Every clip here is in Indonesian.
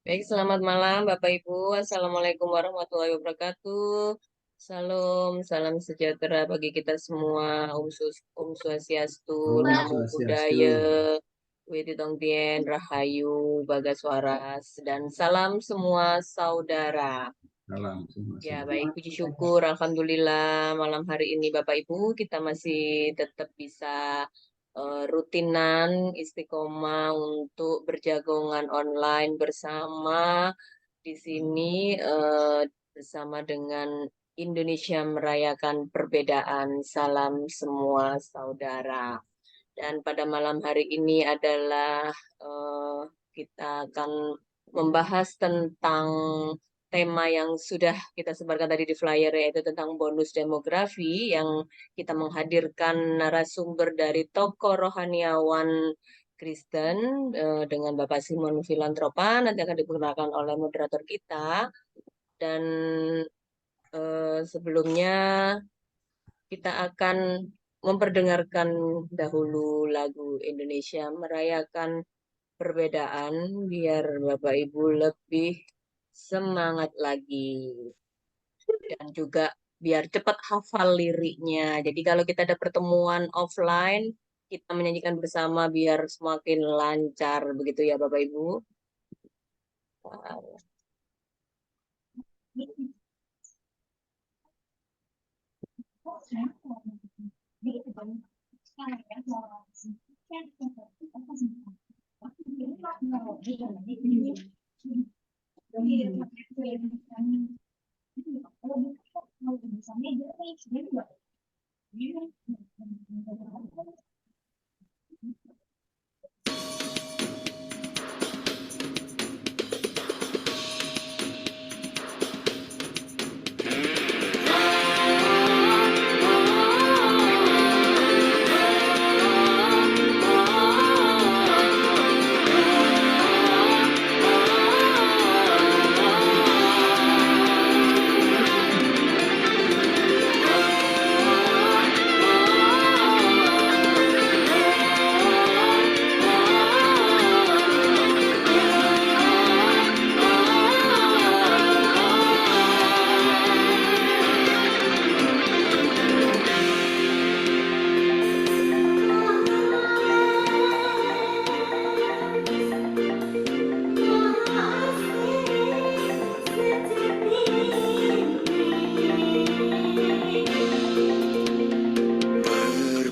Baik, selamat malam Bapak Ibu. Assalamualaikum warahmatullahi wabarakatuh. Salam, salam sejahtera bagi kita semua. Om Swastiastu, Om Namo Swastiastu. Buddhaya, Widi Tongtien, Rahayu, Bagas Waras, dan salam semua saudara. Salam semua Ya, saudara. baik, puji syukur. Alhamdulillah, malam hari ini Bapak Ibu, kita masih tetap bisa rutinan istiqomah untuk berjagongan online bersama di sini bersama dengan Indonesia merayakan perbedaan. Salam semua saudara. Dan pada malam hari ini adalah kita akan membahas tentang tema yang sudah kita sebarkan tadi di flyer, yaitu tentang bonus demografi, yang kita menghadirkan narasumber dari tokoh rohaniawan Kristen dengan Bapak Simon Filantropa. Nanti akan diperkenalkan oleh moderator kita. Dan sebelumnya kita akan memperdengarkan dahulu lagu Indonesia Merayakan Perbedaan, biar Bapak Ibu lebih semangat lagi. Dan juga biar cepat hafal liriknya. Jadi kalau kita ada pertemuan offline, kita menyanyikan bersama biar semakin lancar. Begitu ya Bapak Ibu.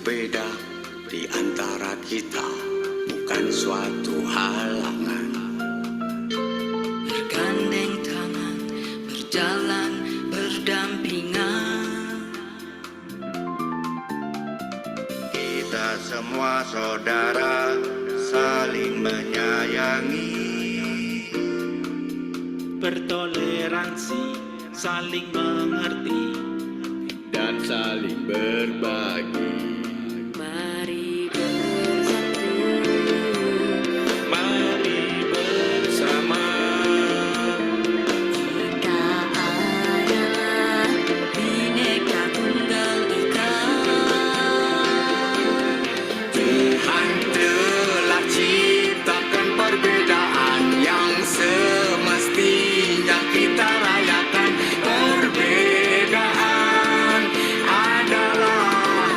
Berbeda di antara kita bukan suatu halangan. Bergandeng tangan, berjalan berdampingan. Kita semua saudara, saling menyayangi. Bertoleransi, saling mengerti, Dan saling berbagi. Mari bersatu, mari bersama. kita adalah Bhinneka Tunggal Ika. Tuhan telah ciptakan perbedaan yang semestinya kita rayakan. Perbedaan adalah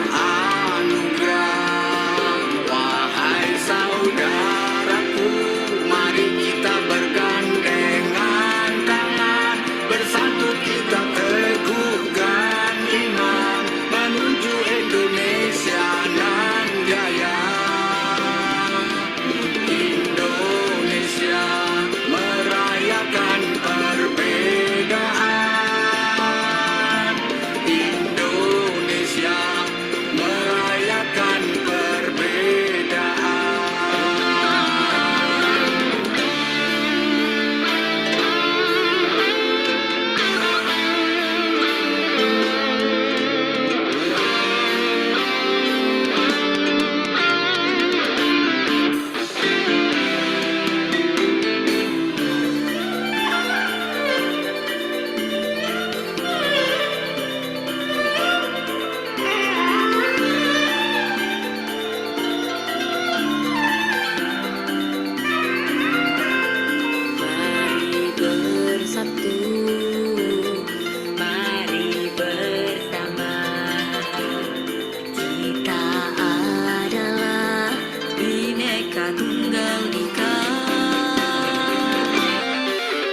Bhinneka Tunggal Ika.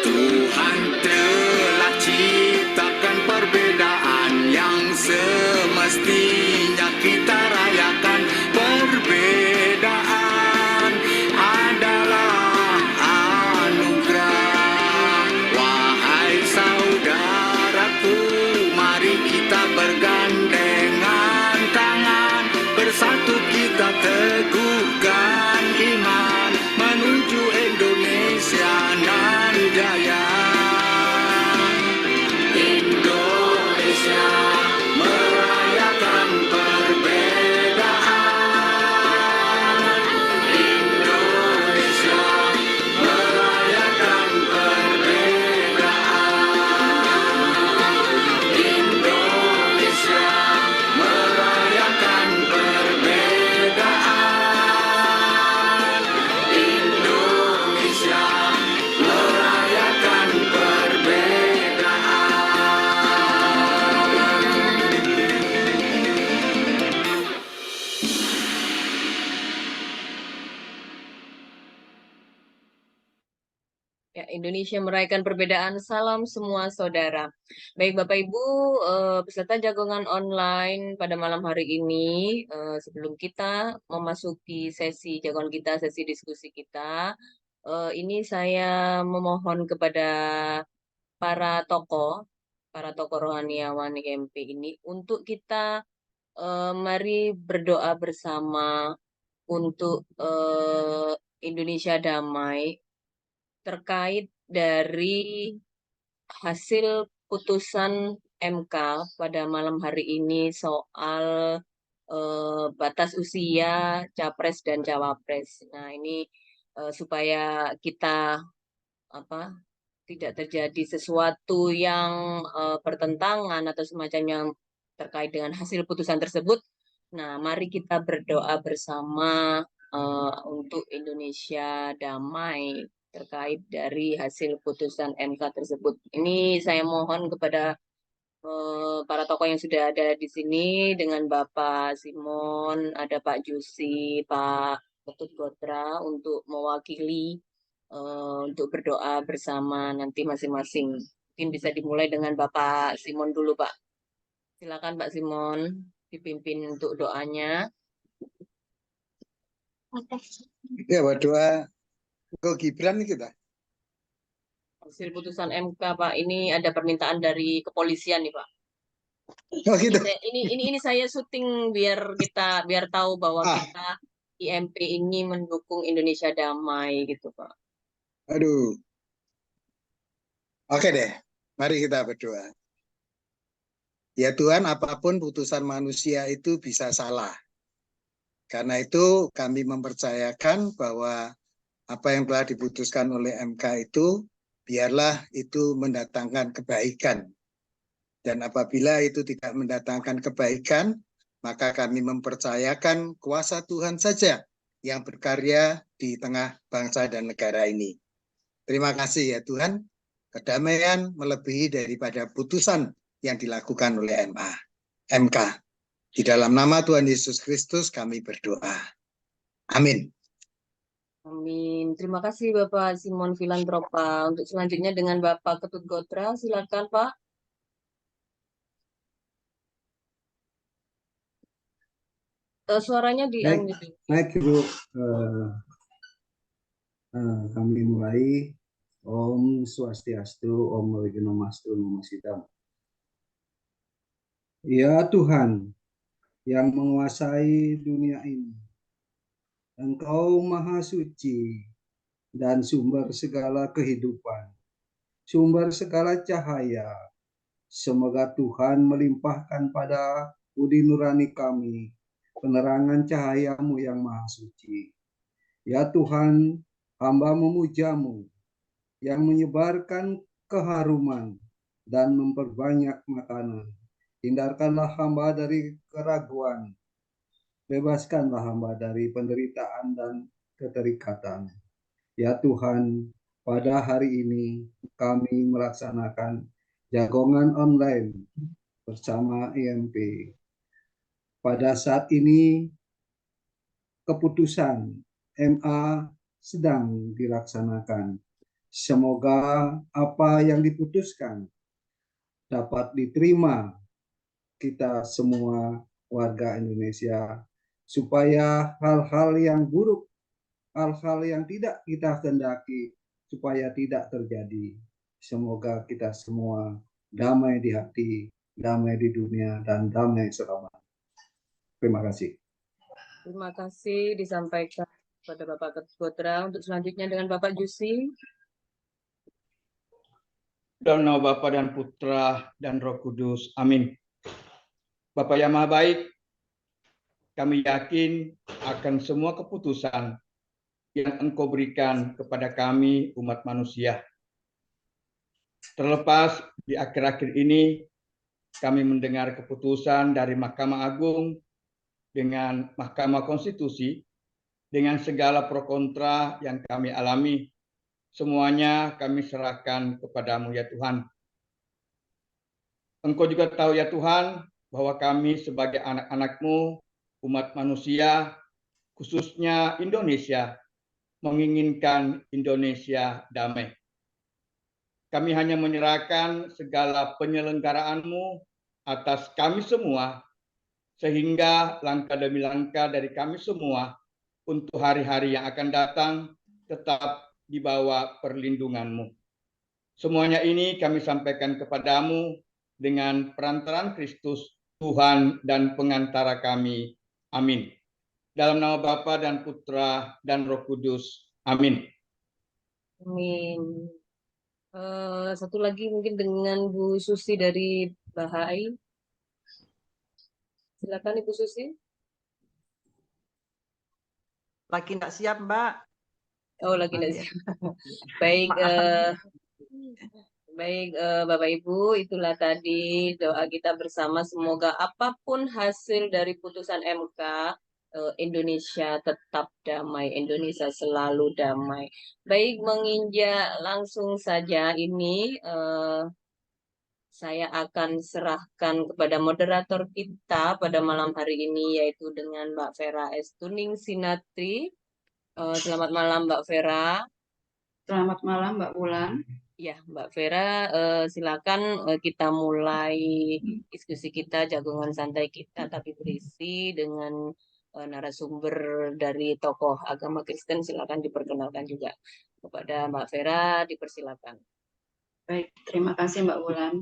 Tuhan telah ciptakan perbedaan yang semestinya kita rayakan. Perbedaan adalah anugerah. Wahai saudaraku, mari kita bergandengan tangan, bersatu kita teguhkan iman menuju Indonesia nan jaya. Indonesia merayakan perbedaan. Indonesia merayakan perbedaan. Indonesia merayakan perbedaan. Indonesia merayakan perbedaan. Ya, Indonesia merayakan perbedaan. Salam semua saudara. Baik Bapak Ibu, peserta jagongan online pada malam hari ini, sebelum kita memasuki sesi jagongan kita, sesi diskusi kita, ini saya memohon kepada para tokoh rohaniawan IMP ini untuk kita mari berdoa bersama untuk Indonesia damai terkait dari hasil putusan MK pada malam hari ini soal batas usia capres dan cawapres. Nah, ini supaya kita tidak terjadi sesuatu yang bertentangan atau semacamnya terkait dengan hasil putusan tersebut. Nah, mari kita berdoa bersama untuk Indonesia damai terkait dari hasil putusan MK tersebut. Ini saya mohon kepada para tokoh yang sudah ada di sini dengan Bapak Simon, ada Pak Jusi, Pak Ketut Gotra untuk mewakili untuk berdoa bersama nanti masing-masing. Mungkin bisa dimulai dengan Bapak Simon dulu, Pak. Silakan Pak Simon dipimpin untuk doanya. Ya, berdoa ke Gibran nih kita. Hasil putusan MK, Pak. Ini ada permintaan dari kepolisian nih, Pak. Oh gitu. Ini saya syuting biar tahu bahwa Ah. kita IMP ini mendukung Indonesia damai gitu, Pak. Aduh. Oke deh, mari kita berdoa. Ya Tuhan, apapun putusan manusia itu bisa salah. Karena itu kami mempercayakan bahwa apa yang telah diputuskan oleh MK itu, biarlah itu mendatangkan kebaikan. Dan apabila itu tidak mendatangkan kebaikan, maka kami mempercayakan kuasa Tuhan saja yang berkarya di tengah bangsa dan negara ini. Terima kasih ya Tuhan, kedamaian melebihi daripada putusan yang dilakukan oleh MK. Di dalam nama Tuhan Yesus Kristus kami berdoa. Amin. Amin. Terima kasih Bapak Simon Filantropa. Untuk selanjutnya dengan Bapak Ketut Gotra, silakan Pak. Suaranya di unmute. Baik Ibu, kami mulai. Om Swastiastu, Om Wignamastu, Namo Buddhaya. Ya Tuhan yang menguasai dunia ini, Engkau Maha Suci dan sumber segala kehidupan, sumber segala cahaya. Semoga Tuhan melimpahkan pada budi nurani kami penerangan cahayamu yang maha suci. Ya Tuhan, hamba memujamu yang menyebarkan keharuman dan memperbanyak makanan. Hindarkanlah hamba dari keraguan. Bebaskanlah hamba dari penderitaan dan keterikatan. Ya Tuhan, pada hari ini kami melaksanakan jagongan online bersama IMP. Pada saat ini keputusan MA sedang dilaksanakan. Semoga apa yang diputuskan dapat diterima kita semua warga Indonesia, supaya hal-hal yang buruk, hal-hal yang tidak kita kehendaki, supaya tidak terjadi. Semoga kita semua damai di hati, damai di dunia, dan damai selamanya. Terima kasih. Terima kasih disampaikan kepada Bapak Keputra. Untuk selanjutnya dengan Bapak Jusi. Dalam nama Bapa dan Putra dan Roh Kudus. Amin. Bapa yang Maha Baik, kami yakin akan semua keputusan yang Engkau berikan kepada kami umat manusia. Terlepas di akhir-akhir ini, kami mendengar keputusan dari Mahkamah Agung dengan Mahkamah Konstitusi, dengan segala pro kontra yang kami alami, semuanya kami serahkan kepadamu ya Tuhan. Engkau juga tahu ya Tuhan, bahwa kami sebagai anak-anak-Mu, umat manusia, khususnya Indonesia, menginginkan Indonesia damai. Kami hanya menyerahkan segala penyelenggaraan-Mu atas kami semua, sehingga langkah demi langkah dari kami semua untuk hari-hari yang akan datang tetap di bawah perlindungan-Mu. Semuanya ini kami sampaikan kepadamu dengan perantaraan Kristus, Tuhan dan pengantara kami. Amin. Dalam nama Bapa dan Putra dan Roh Kudus. Amin. Amin. Satu lagi mungkin dengan Bu Susi dari Bahai. Silakan Ibu Susi. Lagi nggak siap, Mbak. Oh, lagi tidak siap. Baik, Bapak Ibu, itulah tadi doa kita bersama. Semoga apapun hasil dari putusan MK, Indonesia tetap damai, Indonesia selalu damai. Baik, menginjak langsung saja ini, saya akan serahkan kepada moderator kita pada malam hari ini, yaitu dengan Mbak Vera S. Tuning Sinatri. Selamat malam Mbak Vera. Selamat malam Mbak Wulan. Ya, Mbak Vera, silakan kita mulai diskusi kita, jagongan santai kita, tapi berisi dengan narasumber dari tokoh agama Kristen. Silakan diperkenalkan juga kepada Mbak Vera, dipersilakan. Baik, terima kasih Mbak Wulan.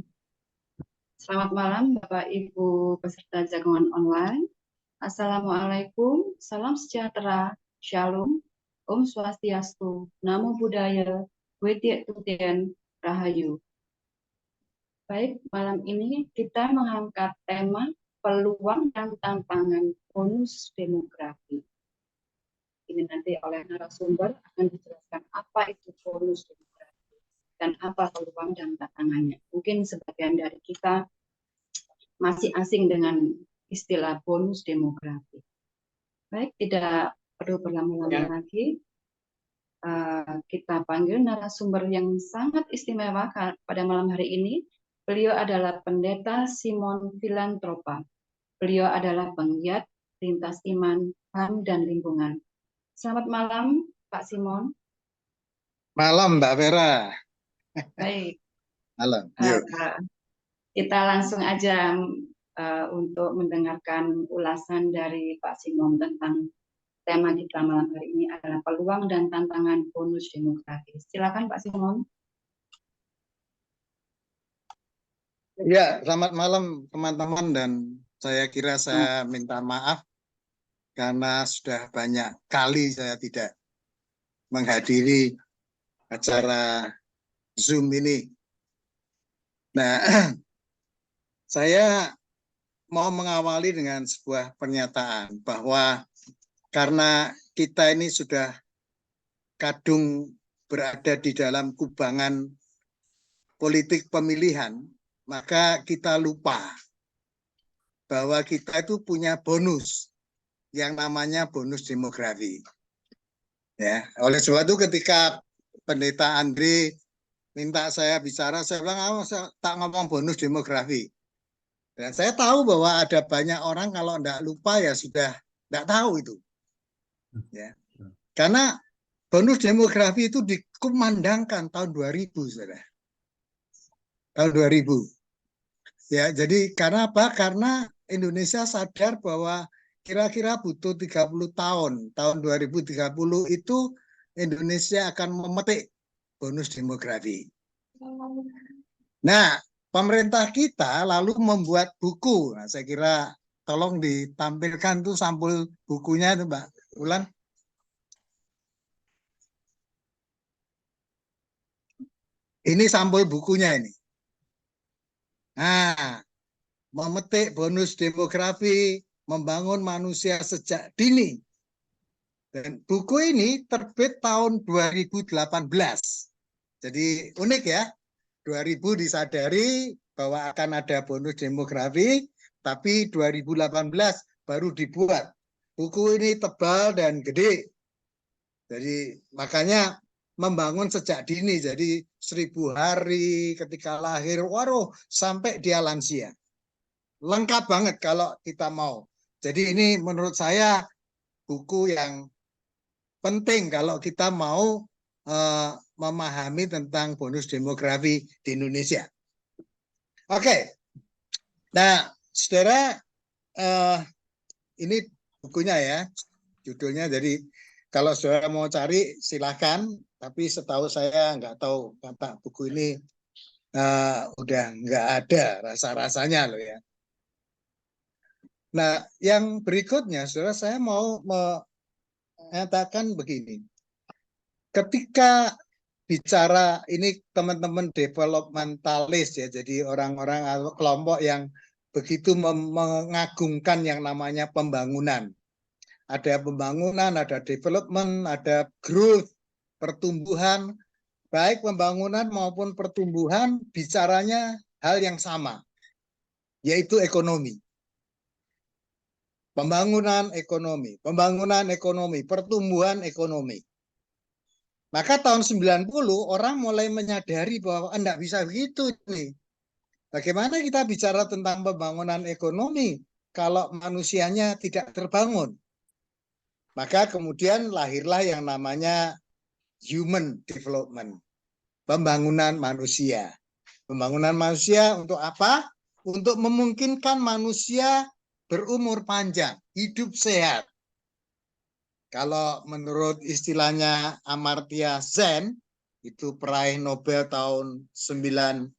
Selamat malam Bapak Ibu peserta jagongan online. Assalamualaikum, salam sejahtera, shalom, Om Swastiastu, Namo Buddhaya, Wedya Tuten, Rahayu. Baik, malam ini kita mengangkat tema peluang dan tantangan bonus demografi. Ini nanti oleh narasumber akan dijelaskan apa itu bonus demografi dan apa peluang dan tantangannya. Mungkin sebagian dari kita masih asing dengan istilah bonus demografi. Baik, tidak perlu berlama-lama lagi. Kita panggil narasumber yang sangat istimewa pada malam hari ini. Beliau adalah Pendeta Simon Filantropa. Beliau adalah penggiat lintas iman, HAM, dan lingkungan. Selamat malam, Pak Simon. Malam, Mbak Vera. Baik. Malam. Yuk. Kita langsung aja untuk mendengarkan ulasan dari Pak Simon tentang tema kita malam hari ini adalah peluang dan tantangan bonus demografi. Silakan Pak Simon. Ya, selamat malam teman-teman, dan saya kira saya minta maaf karena sudah banyak kali saya tidak menghadiri acara Zoom ini. Nah, saya mau mengawali dengan sebuah pernyataan bahwa karena kita ini sudah kadung berada di dalam kubangan politik pemilihan, maka kita lupa bahwa kita itu punya bonus yang namanya bonus demografi. Ya, oleh sebab itu ketika Pendeta Andre minta saya bicara, saya bilang, saya tak ngomong bonus demografi. Dan saya tahu bahwa ada banyak orang kalau tidak lupa ya sudah tidak tahu itu. Ya. Karena bonus demografi itu dikumandangkan tahun 2000, saudara. Tahun 2000. Ya, jadi karena apa? Karena Indonesia sadar bahwa kira-kira butuh 30 tahun. Tahun 2030 itu Indonesia akan memetik bonus demografi. Nah, pemerintah kita lalu membuat buku. Nah, saya kira tolong ditampilkan tuh sampul bukunya tuh, Mbak Ulan. Ini sampul bukunya ini. Nah, memetik bonus demografi, membangun manusia sejak dini. Dan buku ini terbit tahun 2018. Jadi unik ya, 2000 disadari bahwa akan ada bonus demografi, tapi 2018 baru dibuat. Buku ini tebal dan gede. Jadi makanya membangun sejak dini, jadi 1000 hari ketika lahir, waduh, sampai dia lansia. Lengkap banget kalau kita mau. Jadi ini menurut saya buku yang penting kalau kita mau memahami tentang bonus demografi di Indonesia. Oke, nah saudara, ini bukunya ya, judulnya. Jadi kalau saudara mau cari silahkan, tapi setahu saya nggak tahu kata buku ini udah nggak ada rasa-rasanya loh ya. Nah, yang berikutnya, saudara, saya mau mengatakan begini. Ketika bicara ini teman-teman developmentalis ya, jadi orang-orang atau kelompok yang begitu mengagungkan yang namanya pembangunan. Ada pembangunan, ada development, ada growth, pertumbuhan. Baik pembangunan maupun pertumbuhan bicaranya hal yang sama, yaitu ekonomi. Pembangunan ekonomi, pertumbuhan ekonomi. Maka tahun 90 orang mulai menyadari bahwa enggak bisa begitu nih. Bagaimana kita bicara tentang pembangunan ekonomi kalau manusianya tidak terbangun? Maka kemudian lahirlah yang namanya human development, pembangunan manusia. Pembangunan manusia untuk apa? Untuk memungkinkan manusia berumur panjang, hidup sehat. Kalau menurut istilahnya Amartya Sen, itu peraih Nobel tahun 98,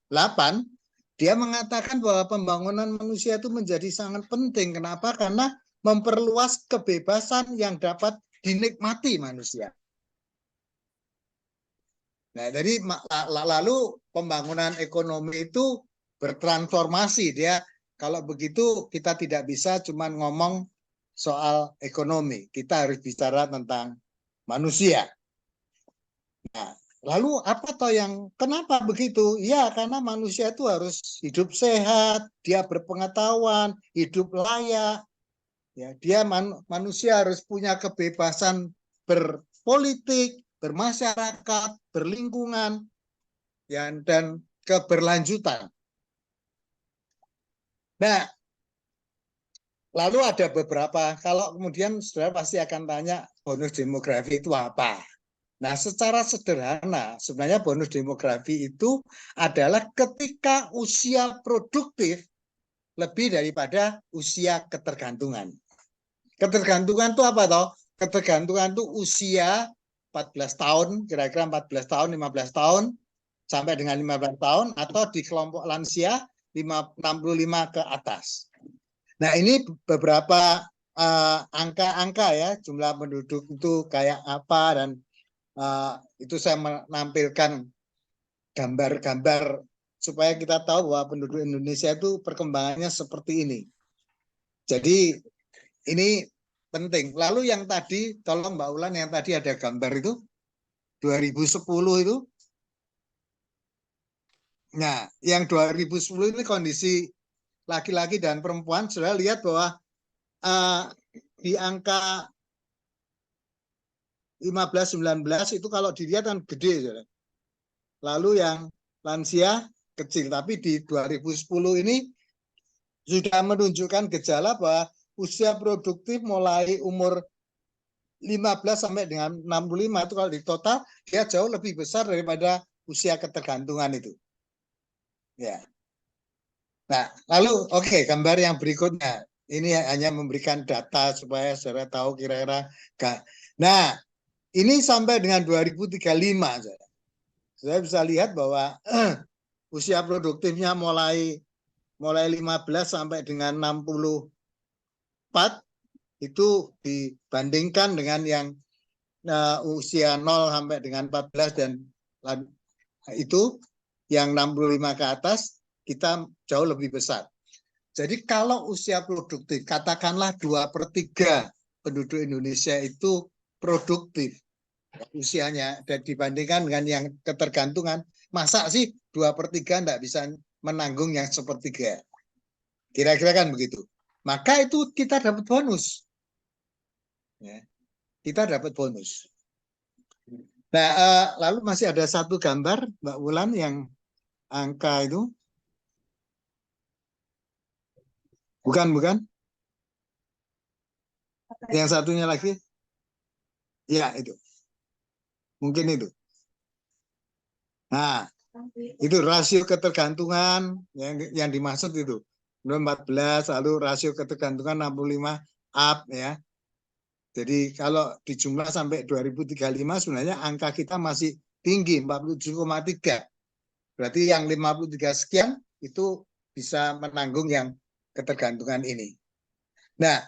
dia mengatakan bahwa pembangunan manusia itu menjadi sangat penting. Kenapa? Karena memperluas kebebasan yang dapat dinikmati manusia. Nah, jadi lalu pembangunan ekonomi itu bertransformasi. Dia kalau begitu kita tidak bisa cuma ngomong soal ekonomi, kita harus bicara tentang manusia. Nah, lalu apa toh yang kenapa begitu? Ya, karena manusia itu harus hidup sehat, dia berpengetahuan, hidup layak. Ya, dia manusia harus punya kebebasan berpolitik, bermasyarakat, berlingkungan, ya, dan keberlanjutan. Nah, lalu ada beberapa, kalau kemudian saudara pasti akan tanya bonus demografi itu apa? Nah, secara sederhana sebenarnya bonus demografi itu adalah ketika usia produktif lebih daripada usia ketergantungan. Ketergantungan itu apa toh? Ketergantungan itu usia 14 tahun, kira-kira 14 tahun, 15 tahun, sampai dengan 15 tahun, atau di kelompok lansia 65 ke atas. Nah, ini beberapa angka-angka ya, jumlah penduduk itu kayak apa, dan itu saya menampilkan gambar-gambar supaya kita tahu bahwa penduduk Indonesia itu perkembangannya seperti ini. Jadi ini penting. Lalu yang tadi, tolong Mbak Ulan, yang tadi ada gambar itu 2010 itu. Nah, yang 2010 ini kondisi laki-laki dan perempuan. Sudah lihat bahwa di angka 15-19 itu kalau dilihat kan gede. Sudah. Lalu yang lansia kecil. Tapi di 2010 ini sudah menunjukkan gejala bahwa usia produktif mulai umur 15 sampai dengan 65 itu kalau di total dia jauh lebih besar daripada usia ketergantungan itu. Ya. Nah, lalu oke, gambar yang berikutnya. Ini hanya memberikan data supaya saudara tahu kira-kira. Nah, ini sampai dengan 2035. Saya bisa lihat bahwa usia produktifnya mulai 15 sampai dengan 64 itu dibandingkan dengan yang usia 0 sampai dengan 14 dan itu yang 65 ke atas kita jauh lebih besar. Jadi kalau usia produktif, katakanlah 2/3 penduduk Indonesia itu produktif usianya, dan dibandingkan dengan yang ketergantungan, masa sih 2/3 tidak bisa menanggung yang 1/3? Kira-kira kan begitu. Maka itu kita dapat bonus. Ya, kita dapat bonus. Nah, lalu masih ada satu gambar, Mbak Wulan, yang angka itu. Bukan. Yang satunya lagi. Ya, itu. Mungkin itu. Nah, itu rasio ketergantungan yang dimaksud itu. 14, lalu rasio ketergantungan 65 up ya. Jadi kalau dijumlah sampai 2035 sebenarnya angka kita masih tinggi, 47,3. Berarti yang 53 sekian itu bisa menanggung yang ketergantungan ini. Nah,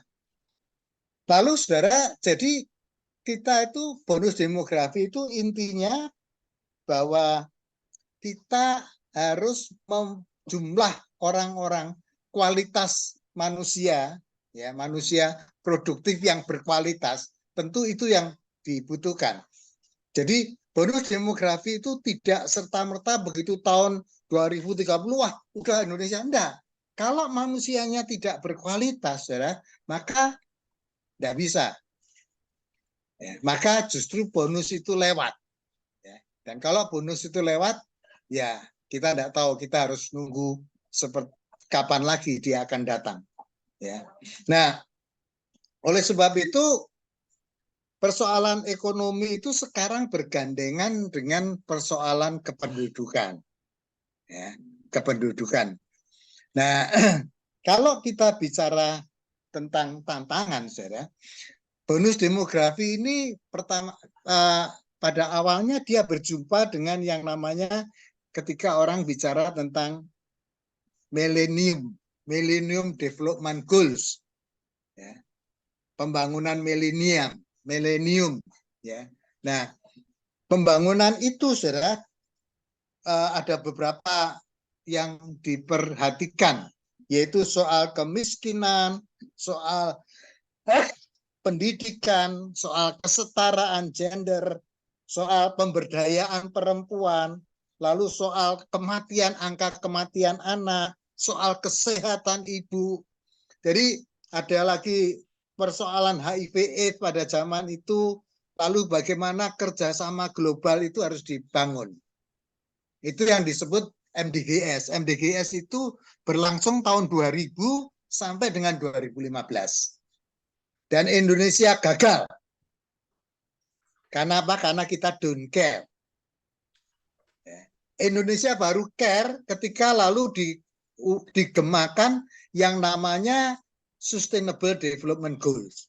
lalu saudara, jadi kita itu bonus demografi itu intinya bahwa kita harus jumlah orang-orang kualitas manusia, ya manusia produktif yang berkualitas, tentu itu yang dibutuhkan. Jadi bonus demografi itu tidak serta-merta begitu tahun 2030, wah udah Indonesia, enggak. Kalau manusianya tidak berkualitas, saudara, maka tidak bisa. Ya, maka justru bonus itu lewat. Ya. Dan kalau bonus itu lewat, ya kita tidak tahu, kita harus nunggu seperti kapan lagi dia akan datang. Ya. Nah, oleh sebab itu persoalan ekonomi itu sekarang bergandengan dengan persoalan kependudukan. Ya, kependudukan. Nah, kalau kita bicara tentang tantangan, saudara, bonus demografi ini pertama pada awalnya dia berjumpa dengan yang namanya ketika orang bicara tentang Millennium Development Goals, ya, pembangunan milenium, ya. Nah, pembangunan itu, saudara, ada beberapa yang diperhatikan, yaitu soal kemiskinan, soal pendidikan, soal kesetaraan gender, soal pemberdayaan perempuan, lalu soal kematian, angka kematian anak, soal kesehatan ibu. Jadi ada lagi persoalan HIV/AIDS pada zaman itu, lalu bagaimana kerjasama global itu harus dibangun. Itu yang disebut MDGs. MDGs itu berlangsung tahun 2000 sampai dengan 2015. Dan Indonesia gagal. Karena apa? Karena kita don't care. Indonesia baru care ketika lalu digemakan yang namanya Sustainable Development Goals.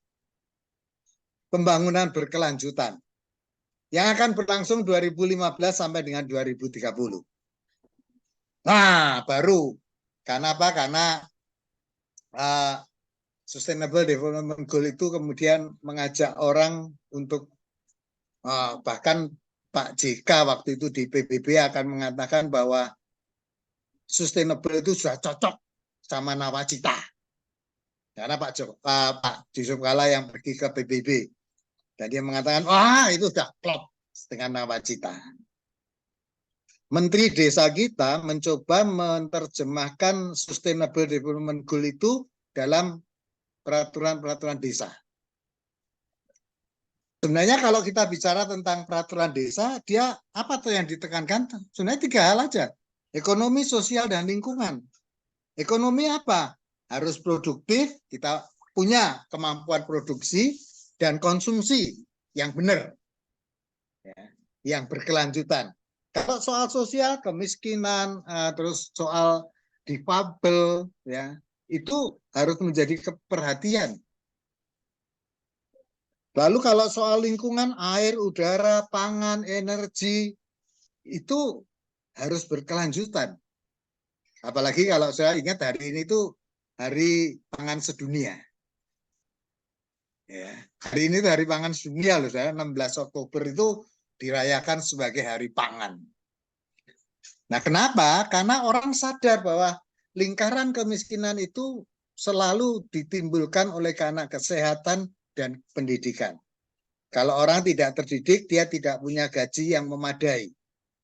Pembangunan berkelanjutan. Yang akan berlangsung 2015 sampai dengan 2030. Nah, baru. Karena apa? Karena Sustainable Development Goal itu kemudian mengajak orang untuk bahkan Pak JK waktu itu di PBB akan mengatakan bahwa sustainable itu sudah cocok sama nawacita. Karena Pak Yusuf Kala yang pergi ke PBB. Dan dia mengatakan, wah itu sudah klop dengan nawacita. Menteri Desa kita mencoba menerjemahkan Sustainable Development Goal itu dalam peraturan-peraturan desa. Sebenarnya kalau kita bicara tentang peraturan desa, dia apa tuh yang ditekankan? Sebenarnya 3 hal aja. Ekonomi, sosial, dan lingkungan. Ekonomi apa? Harus produktif, kita punya kemampuan produksi, dan konsumsi yang benar, ya, yang berkelanjutan. Kalau soal sosial, kemiskinan, terus soal difabel, ya, itu harus menjadi perhatian. Lalu kalau soal lingkungan, air, udara, pangan, energi, itu harus berkelanjutan. Apalagi kalau saya ingat hari ini itu Hari Pangan Sedunia. Ya, hari ini itu Hari Pangan Sedunia loh, saya 16 Oktober itu dirayakan sebagai Hari Pangan. Nah, kenapa? Karena orang sadar bahwa lingkaran kemiskinan itu selalu ditimbulkan oleh karena kesehatan dan pendidikan. Kalau orang tidak terdidik, dia tidak punya gaji yang memadai.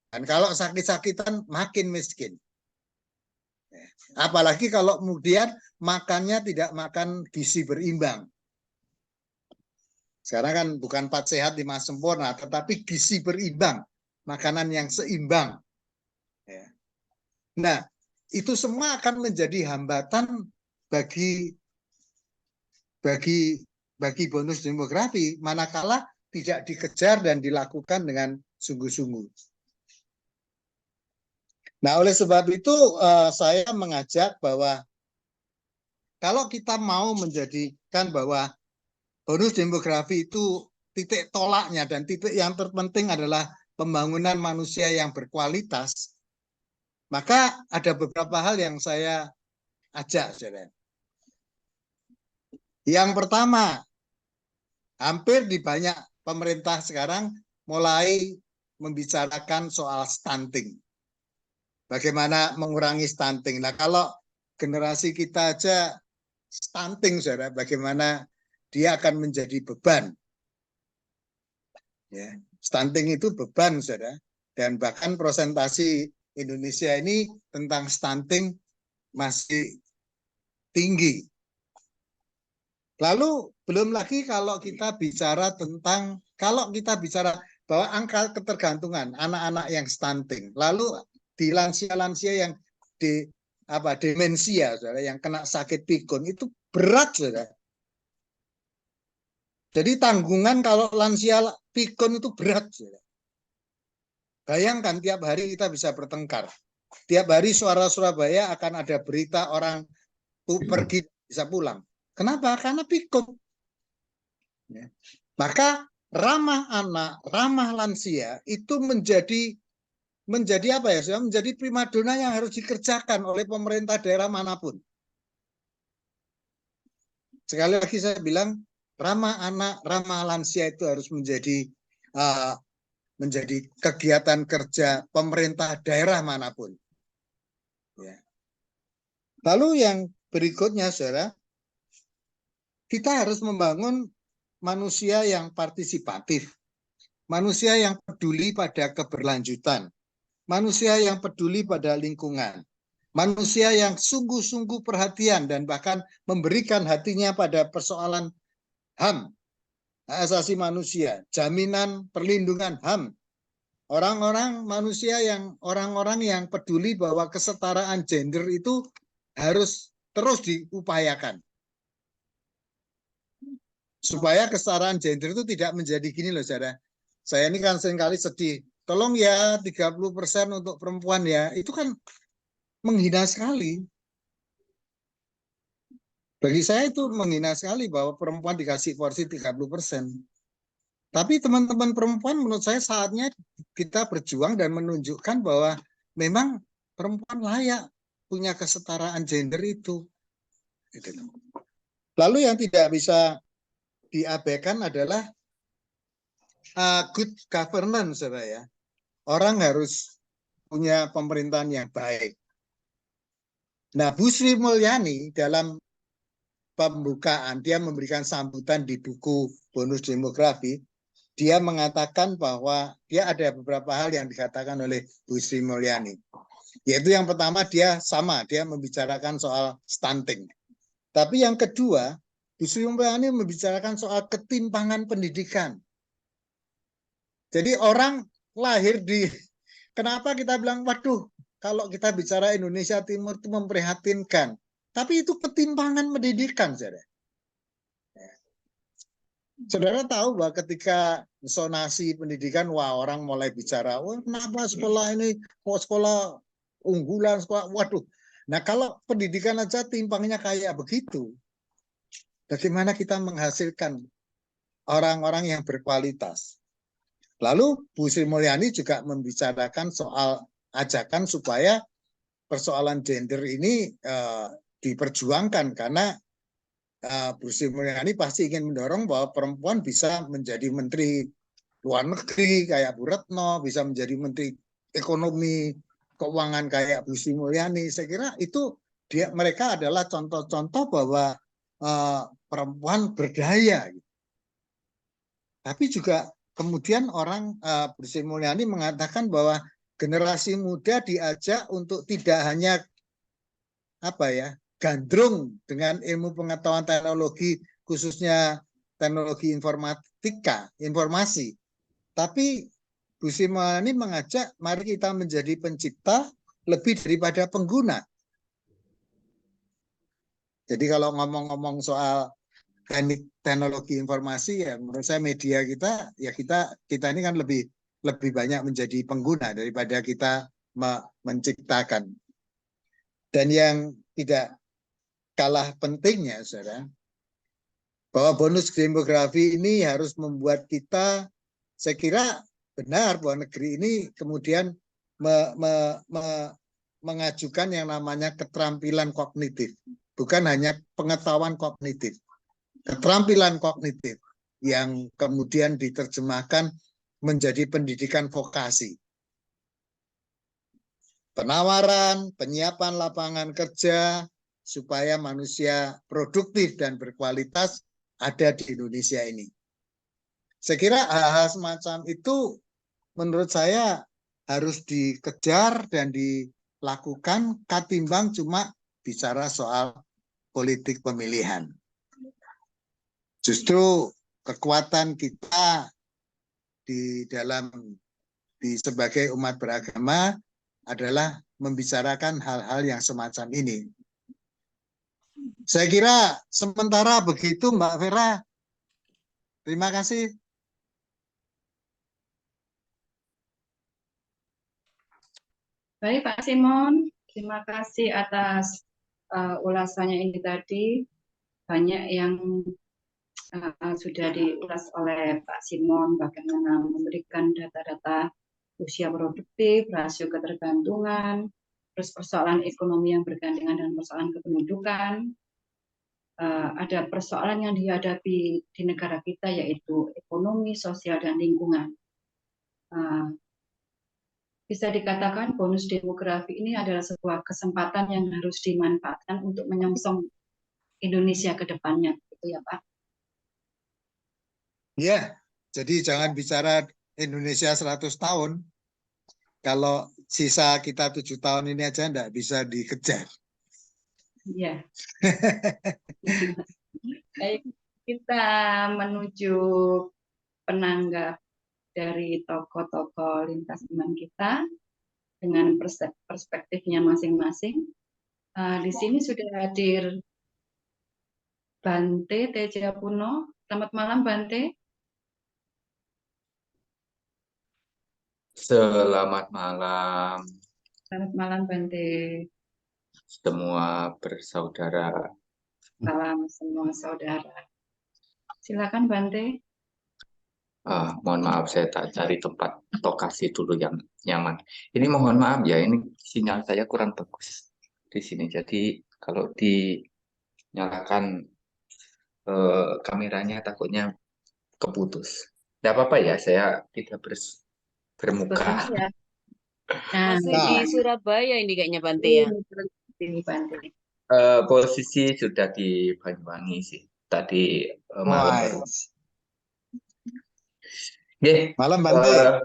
Dan kalau sakit-sakitan, makin miskin. Apalagi kalau kemudian makannya tidak makan gizi berimbang. Sekarang kan bukan 4 sehat 5 sempurna, tetapi gizi berimbang, makanan yang seimbang. Nah, itu semua akan menjadi hambatan bagi bonus demografi, manakala tidak dikejar dan dilakukan dengan sungguh-sungguh. Nah, oleh sebab itu saya mengajak bahwa kalau kita mau menjadikan bahwa bonus demografi itu titik tolaknya dan titik yang terpenting adalah pembangunan manusia yang berkualitas, maka ada beberapa hal yang saya ajak, saudara. Yang pertama, hampir di banyak pemerintah sekarang mulai membicarakan soal stunting. Bagaimana mengurangi stunting. Nah, kalau generasi kita aja stunting, saudara, bagaimana dia akan menjadi beban. Ya, stunting itu beban, saudara. Dan bahkan presentasi Indonesia ini tentang stunting masih tinggi. Lalu belum lagi kalau kita bicara bahwa angka ketergantungan anak-anak yang stunting, lalu di lansia-lansia yang demensia, saudara, yang kena sakit pikun itu berat, saudara. Jadi tanggungan kalau lansia pikun itu berat, saudara. Bayangkan tiap hari kita bisa bertengkar. Tiap hari Suara Surabaya akan ada berita orang pergi bisa pulang. Kenapa? Karena pikun. Ya. Maka ramah anak, ramah lansia itu menjadi apa ya? Menjadi primadona yang harus dikerjakan oleh pemerintah daerah manapun. Sekali lagi saya bilang, ramah anak, ramah lansia itu harus menjadi kegiatan kerja pemerintah daerah manapun. Ya. Lalu yang berikutnya, saudara, kita harus membangun manusia yang partisipatif, manusia yang peduli pada keberlanjutan, manusia yang peduli pada lingkungan, manusia yang sungguh-sungguh perhatian dan bahkan memberikan hatinya pada persoalan HAM, hak asasi manusia, jaminan perlindungan HAM. Orang-orang yang peduli bahwa kesetaraan gender itu harus terus diupayakan. Supaya kesetaraan gender itu tidak menjadi gini loh, saudara. Saya ini kan seringkali sedih. Tolong ya 30% untuk perempuan ya. Itu kan menghina sekali. Bagi saya itu menghina sekali bahwa perempuan dikasih porsi 30%. Tapi teman-teman perempuan menurut saya saatnya kita berjuang dan menunjukkan bahwa memang perempuan layak punya kesetaraan gender itu. Lalu yang tidak bisa diabaikan adalah good governance, saudara, ya. Orang harus punya pemerintahan yang baik. Nah, Bu Sri Mulyani dalam pembukaan, dia memberikan sambutan di buku Bonus Demografi, dia mengatakan bahwa dia ada beberapa hal yang dikatakan oleh Bu Sri Mulyani. Yaitu yang pertama dia membicarakan soal stunting. Tapi yang kedua, Bu Sri Mulyani membicarakan soal ketimpangan pendidikan. Jadi orang lahir kenapa kita bilang, waduh, kalau kita bicara Indonesia Timur itu memprihatinkan. Tapi itu ketimpangan pendidikan, saudara. Saudara tahu bahwa ketika zonasi pendidikan, wah orang mulai bicara, wah kenapa sekolah ini kok sekolah unggulan, sekolah, waduh. Nah kalau pendidikan aja timpangnya kayak begitu, bagaimana kita menghasilkan orang-orang yang berkualitas? Lalu Bu Sri Mulyani juga membicarakan soal ajakan supaya persoalan gender ini diperjuangkan karena Bu Sri Mulyani pasti ingin mendorong bahwa perempuan bisa menjadi menteri luar negeri kayak Bu Retno, bisa menjadi menteri ekonomi keuangan kayak Bu Sri Mulyani. Saya kira itu mereka adalah contoh-contoh bahwa perempuan berdaya. Tapi juga kemudian orang Bu Sri Mulyani mengatakan bahwa generasi muda diajak untuk tidak hanya gandrung dengan ilmu pengetahuan teknologi, khususnya teknologi informasi. Tapi Bu Sri Mulyani mengajak mari kita menjadi pencipta lebih daripada pengguna. Jadi kalau ngomong-ngomong soal teknologi informasi, ya menurut saya media kita, ya kita ini kan lebih banyak menjadi pengguna daripada kita menciptakan. Dan yang tidak kalah pentingnya, saudara, bahwa bonus demografi ini harus membuat kita, saya kira benar bahwa negeri ini kemudian mengajukan yang namanya keterampilan kognitif, bukan hanya pengetahuan kognitif, keterampilan kognitif yang kemudian diterjemahkan menjadi pendidikan vokasi. Penawaran, penyiapan lapangan kerja, supaya manusia produktif dan berkualitas ada di Indonesia ini. Saya kira hal-hal semacam itu menurut saya harus dikejar dan dilakukan ketimbang cuma bicara soal politik pemilihan. Justru kekuatan kita sebagai umat beragama adalah membicarakan hal-hal yang semacam ini. Saya kira sementara begitu, Mbak Vera. Terima kasih. Baik, Pak Simon. Terima kasih atas ulasannya ini tadi. Banyak yang sudah diulas oleh Pak Simon, bagaimana memberikan data-data usia produktif, rasio ketergantungan, terus persoalan ekonomi yang bergandengan dengan persoalan kependudukan. Ada persoalan yang dihadapi di negara kita yaitu ekonomi, sosial, dan lingkungan. Bisa dikatakan bonus demografi ini adalah sebuah kesempatan yang harus dimanfaatkan untuk menyongsong Indonesia ke depannya, gitu ya Pak? Ya, jadi jangan bicara Indonesia 100 tahun. Kalau sisa kita 7 tahun ini aja enggak bisa dikejar. Iya. Baik, kita menuju penanggap dari tokoh-tokoh lintas iman kita dengan perspektifnya masing-masing. Di sini sudah hadir Bante Tejapuno. Selamat malam, Bante. Selamat malam. Selamat malam, Bante. Semua bersaudara. Salam semua saudara. Silakan, Bante. Mohon maaf, saya tak cari tempat lokasi dulu yang nyaman. Ini mohon maaf ya, ini sinyal saya kurang bagus di sini. Jadi kalau dinyalakan kameranya takutnya keputus. Tidak apa-apa ya, saya tidak bermuka. Ya. Nah, Masih di Surabaya ini kayaknya Bante ya. Ini Bante. Posisi sudah di Banyuwangi sih. Tadi malam. Malam Bante.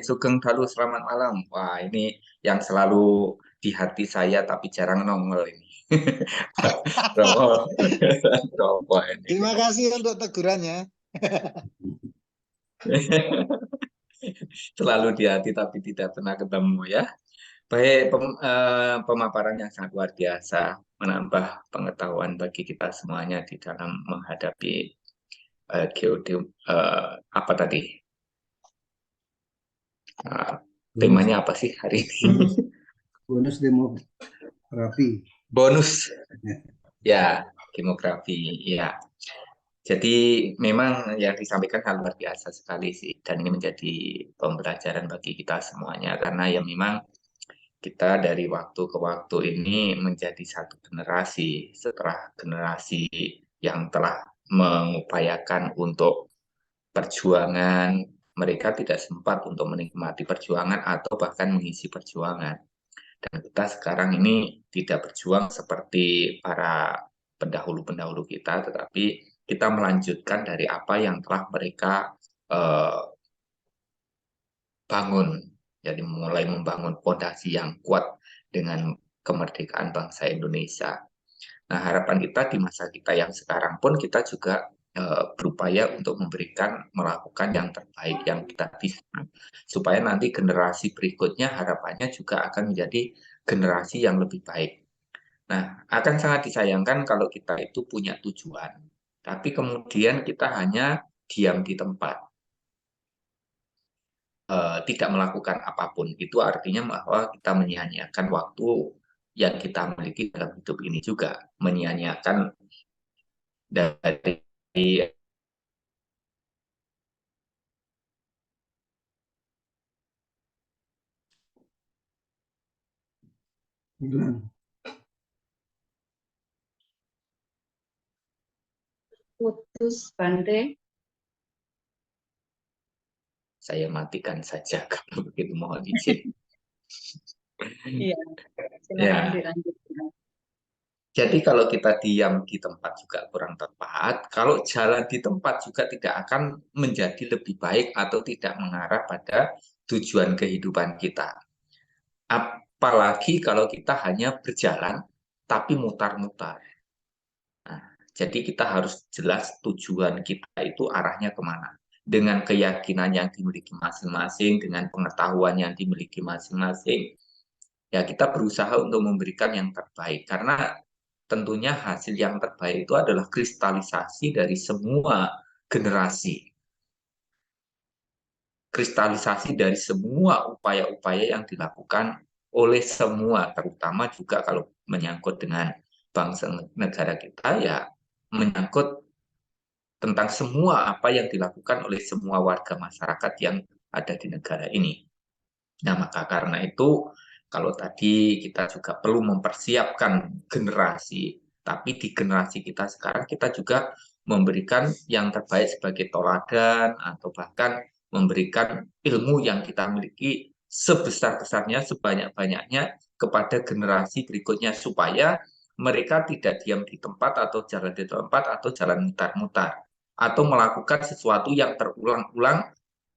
Sugeng Dalu, selamat malam. Wah, ini yang selalu di hati saya tapi jarang nongol ini. Terima kasih untuk tegurannya. Selalu di hati tapi tidak pernah ketemu ya. Baik, pemaparan yang sangat luar biasa, menambah pengetahuan bagi kita semuanya di dalam menghadapi apa tadi? Temanya apa sih hari ini? Bonus demografi. Bonus. Ya, demografi. Ya. Jadi memang yang disampaikan hal luar biasa sekali sih, dan ini menjadi pembelajaran bagi kita semuanya, karena ya memang kita dari waktu ke waktu ini menjadi satu generasi setelah generasi yang telah mengupayakan untuk perjuangan, mereka tidak sempat untuk menikmati perjuangan atau bahkan mengisi perjuangan. Dan kita sekarang ini tidak berjuang seperti para pendahulu-pendahulu kita, tetapi kita melanjutkan dari apa yang telah mereka bangun. Jadi mulai membangun fondasi yang kuat dengan kemerdekaan bangsa Indonesia. Nah, harapan kita di masa kita yang sekarang pun kita juga berupaya untuk melakukan yang terbaik yang kita bisa, supaya nanti generasi berikutnya harapannya juga akan menjadi generasi yang lebih baik. Nah, akan sangat disayangkan kalau kita itu punya tujuan, tapi kemudian kita hanya diam di tempat, tidak melakukan apapun. Itu artinya bahwa kita menyia-nyiakan waktu yang kita miliki dalam hidup ini juga, menyia-nyiakan dari Putus Bante. Saya matikan saja kalau begitu, mohon izin. Iya, silakan Ya. dilanjutkan. Jadi kalau kita diam di tempat juga kurang tepat, kalau jalan di tempat juga tidak akan menjadi lebih baik atau tidak mengarah pada tujuan kehidupan kita. Apalagi kalau kita hanya berjalan tapi mutar-mutar. Nah, jadi kita harus jelas tujuan kita itu arahnya kemana. Dengan keyakinan yang dimiliki masing-masing, dengan pengetahuan yang dimiliki masing-masing, ya kita berusaha untuk memberikan yang terbaik. Karena tentunya hasil yang terbaik itu adalah kristalisasi dari semua generasi. Kristalisasi dari semua upaya-upaya yang dilakukan oleh semua, terutama juga kalau menyangkut dengan bangsa negara kita, ya menyangkut tentang semua apa yang dilakukan oleh semua warga masyarakat yang ada di negara ini. Nah, maka karena itu, kalau tadi kita juga perlu mempersiapkan generasi, tapi di generasi kita sekarang kita juga memberikan yang terbaik sebagai teladan, atau bahkan memberikan ilmu yang kita miliki sebesar-besarnya, sebanyak-banyaknya kepada generasi berikutnya, supaya mereka tidak diam di tempat atau jalan di tempat atau jalan mutar-mutar, atau melakukan sesuatu yang terulang-ulang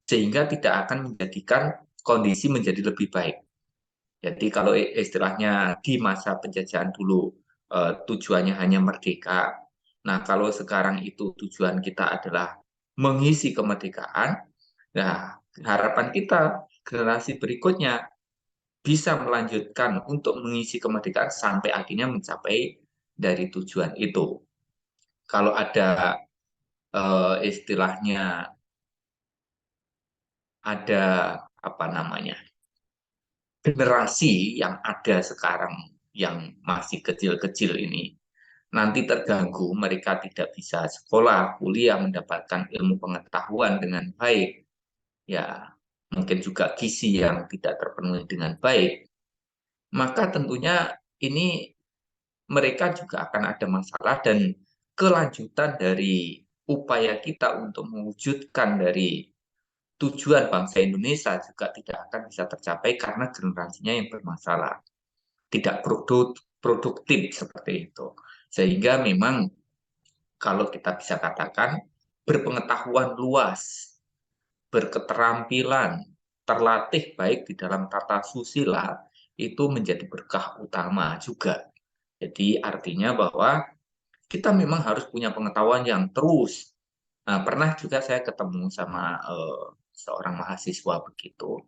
sehingga tidak akan menjadikan kondisi menjadi lebih baik. Jadi kalau istilahnya di masa penjajahan dulu tujuannya hanya merdeka. Nah, kalau sekarang itu tujuan kita adalah mengisi kemerdekaan, nah harapan kita generasi berikutnya bisa melanjutkan untuk mengisi kemerdekaan sampai akhirnya mencapai dari tujuan itu. Kalau ada istilahnya ada apa namanya, generasi yang ada sekarang yang masih kecil-kecil ini nanti terganggu, mereka tidak bisa sekolah, kuliah, mendapatkan ilmu pengetahuan dengan baik, ya mungkin juga gizi yang tidak terpenuhi dengan baik, maka tentunya ini mereka juga akan ada masalah, dan kelanjutan dari upaya kita untuk mewujudkan dari tujuan bangsa Indonesia juga tidak akan bisa tercapai karena generasinya yang bermasalah, tidak produktif seperti itu. Sehingga memang kalau kita bisa katakan berpengetahuan luas, berketerampilan, terlatih baik di dalam tata susila, itu menjadi berkah utama juga. Jadi artinya bahwa kita memang harus punya pengetahuan yang terus. Nah, pernah juga saya ketemu sama seorang mahasiswa begitu.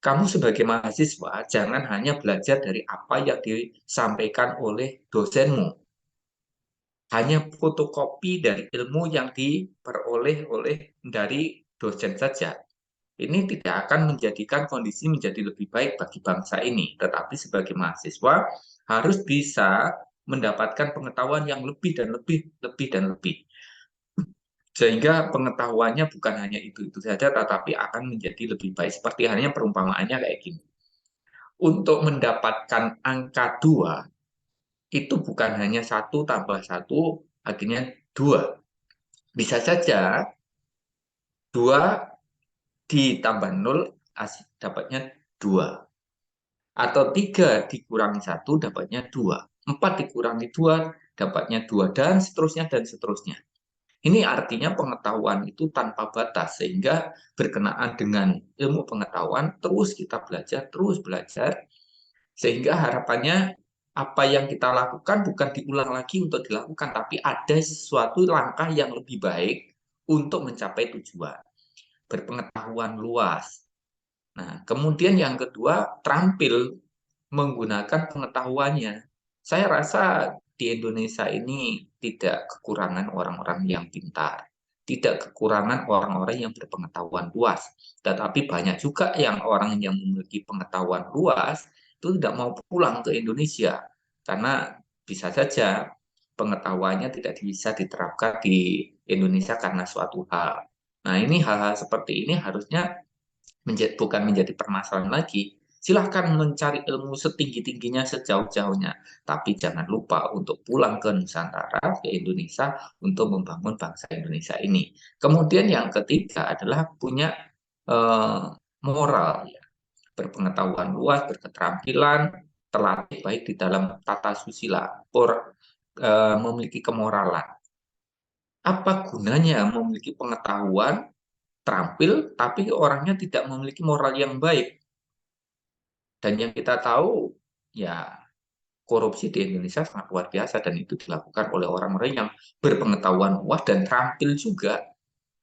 Kamu sebagai mahasiswa jangan hanya belajar dari apa yang disampaikan oleh dosenmu. hanya fotokopi dari ilmu yang diperoleh dari dosen saja. Ini tidak akan menjadikan kondisi menjadi lebih baik bagi bangsa ini. Tetapi sebagai mahasiswa harus bisa mendapatkan pengetahuan yang lebih dan lebih dan lebih. Sehingga pengetahuannya bukan hanya itu saja, tetapi akan menjadi lebih baik. Seperti halnya perumpamaannya kayak gini. Untuk mendapatkan angka 2, itu bukan hanya 1 tambah 1, akhirnya 2. Bisa saja 2 ditambah 0, dapatnya 2. Atau 3 dikurangi 1, dapatnya 2. 4 dikurangi 2, dapatnya 2. Dan seterusnya, dan seterusnya. Ini artinya pengetahuan itu tanpa batas, sehingga berkenaan dengan ilmu pengetahuan, terus kita belajar, terus belajar, sehingga harapannya apa yang kita lakukan bukan diulang lagi untuk dilakukan, tapi ada sesuatu langkah yang lebih baik untuk mencapai tujuan. Berpengetahuan luas. Nah, kemudian yang kedua, terampil menggunakan pengetahuannya. Saya rasa di Indonesia ini tidak kekurangan orang-orang yang pintar, tidak kekurangan orang-orang yang berpengetahuan luas, tetapi banyak juga yang orang yang memiliki pengetahuan luas itu tidak mau pulang ke Indonesia karena bisa saja pengetahuannya tidak bisa diterapkan di Indonesia karena suatu hal. Nah, ini hal-hal seperti ini harusnya bukan menjadi permasalahan lagi. Silahkan mencari ilmu setinggi-tingginya, sejauh-jauhnya. Tapi jangan lupa untuk pulang ke Nusantara, ke Indonesia, untuk membangun bangsa Indonesia ini. Kemudian yang ketiga adalah punya moral. Ya. Berpengetahuan luas, berketerampilan, terlatih baik di dalam tata susila, memiliki kemoralan. Apa gunanya memiliki pengetahuan, terampil, tapi orangnya tidak memiliki moral yang baik? Dan yang kita tahu, ya korupsi di Indonesia sangat luar biasa dan itu dilakukan oleh orang-orang yang berpengetahuan luas dan terampil juga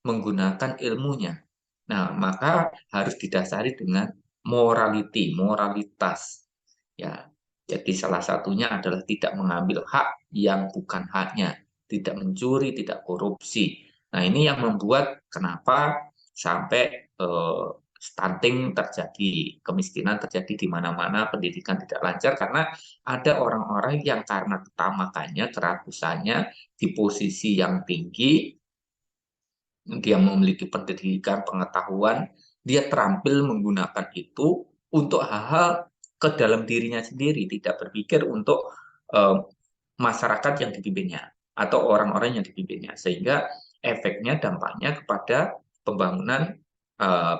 menggunakan ilmunya. Nah, maka harus didasari dengan moralitas. Ya, jadi salah satunya adalah tidak mengambil hak yang bukan haknya, tidak mencuri, tidak korupsi. Nah, ini yang membuat kenapa sampai stunting terjadi, kemiskinan terjadi di mana-mana, pendidikan tidak lancar karena ada orang-orang yang karena ketamakannya, kerakusannya di posisi yang tinggi, dia memiliki pendidikan, pengetahuan, dia terampil menggunakan itu untuk hal-hal ke dalam dirinya sendiri, tidak berpikir untuk masyarakat yang dipimpinnya atau orang-orang yang dipimpinnya, sehingga efeknya, dampaknya kepada pembangunan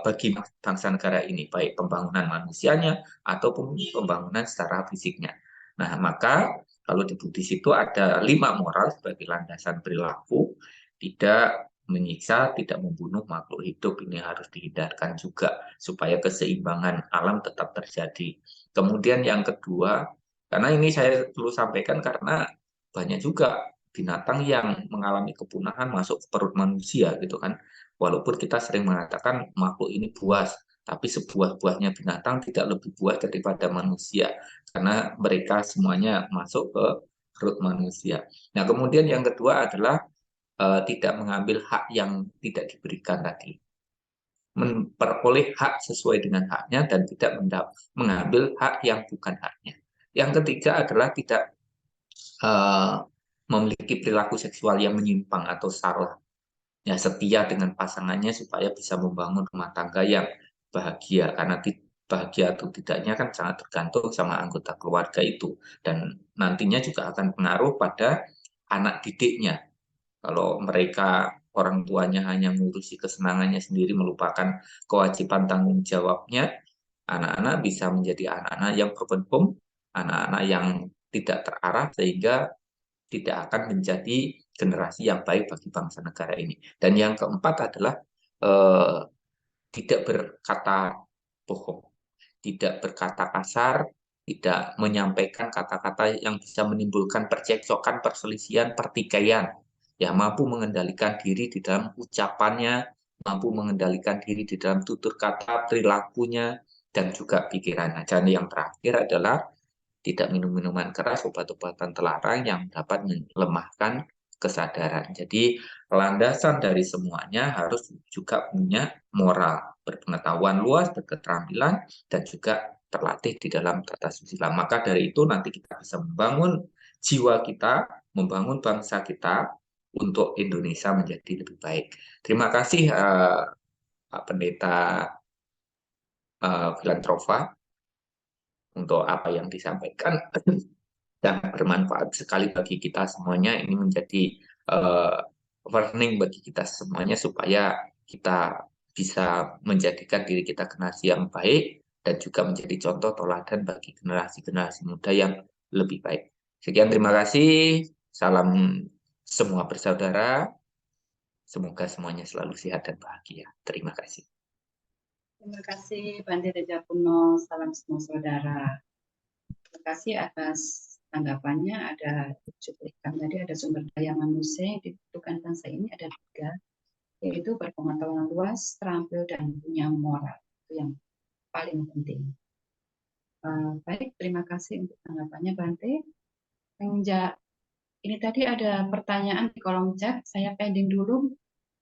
bagi bangsa negara ini, baik pembangunan manusianya ataupun pembangunan secara fisiknya. Nah, maka kalau di Buddhis itu ada 5 moral sebagai landasan perilaku, tidak menyiksa, tidak membunuh makhluk hidup, ini harus dihindarkan juga supaya keseimbangan alam tetap terjadi. Kemudian yang kedua, karena ini saya perlu sampaikan karena banyak juga binatang yang mengalami kepunahan masuk ke perut manusia gitu kan. Walaupun kita sering mengatakan makhluk ini buas, tapi sebuah-buahnya binatang tidak lebih buas daripada manusia karena mereka semuanya masuk ke perut manusia. Nah, kemudian yang kedua adalah tidak mengambil hak yang tidak diberikan tadi. Memperoleh hak sesuai dengan haknya dan tidak mengambil hak yang bukan haknya. Yang ketiga adalah tidak memiliki perilaku seksual yang menyimpang atau salah. Ya, setia dengan pasangannya supaya bisa membangun rumah tangga yang bahagia. Karena bahagia atau tidaknya kan sangat tergantung sama anggota keluarga itu. Dan nantinya juga akan pengaruh pada anak didiknya. Kalau mereka orang tuanya hanya mengurusi kesenangannya sendiri, melupakan kewajiban tanggung jawabnya, anak-anak bisa menjadi anak-anak yang berpenghum, anak-anak yang tidak terarah, sehingga tidak akan menjadi generasi yang baik bagi bangsa negara ini. Dan yang keempat adalah tidak berkata bohong, tidak berkata kasar, tidak menyampaikan kata-kata yang bisa menimbulkan percekcokan, perselisihan, pertikaian. Ya, mampu mengendalikan diri di dalam ucapannya, mampu mengendalikan diri di dalam tutur kata, perilakunya, dan juga pikirannya. Dan yang terakhir adalah tidak minum minuman keras, obat-obatan terlarang yang dapat melemahkan kesadaran. Jadi landasan dari semuanya harus juga punya moral, berpengetahuan luas, berketerampilan, dan juga terlatih di dalam tata susila. Maka dari itu nanti kita bisa membangun jiwa kita, membangun bangsa kita untuk Indonesia menjadi lebih baik. Terima kasih Pak Pendeta Filantrova untuk apa yang disampaikan dan bermanfaat sekali bagi kita semuanya. Ini menjadi warning bagi kita semuanya supaya kita bisa menjadikan diri kita generasi yang baik dan juga menjadi contoh teladan bagi generasi-generasi muda yang lebih baik. Sekian, terima kasih. Salam semua bersaudara. Semoga semuanya selalu sehat dan bahagia. Terima kasih. Terima kasih Bante Teja Puno, salam semua saudara. Terima kasih atas tanggapannya. Ada cuplikan tadi, ada sumber daya manusia yang dibutuhkan bangsa ini ada 3, yaitu berpengetahuan luas, terampil, dan punya moral. Itu yang paling penting. Baik, terima kasih untuk tanggapannya Bante. Ini tadi ada pertanyaan di kolom chat, saya pending dulu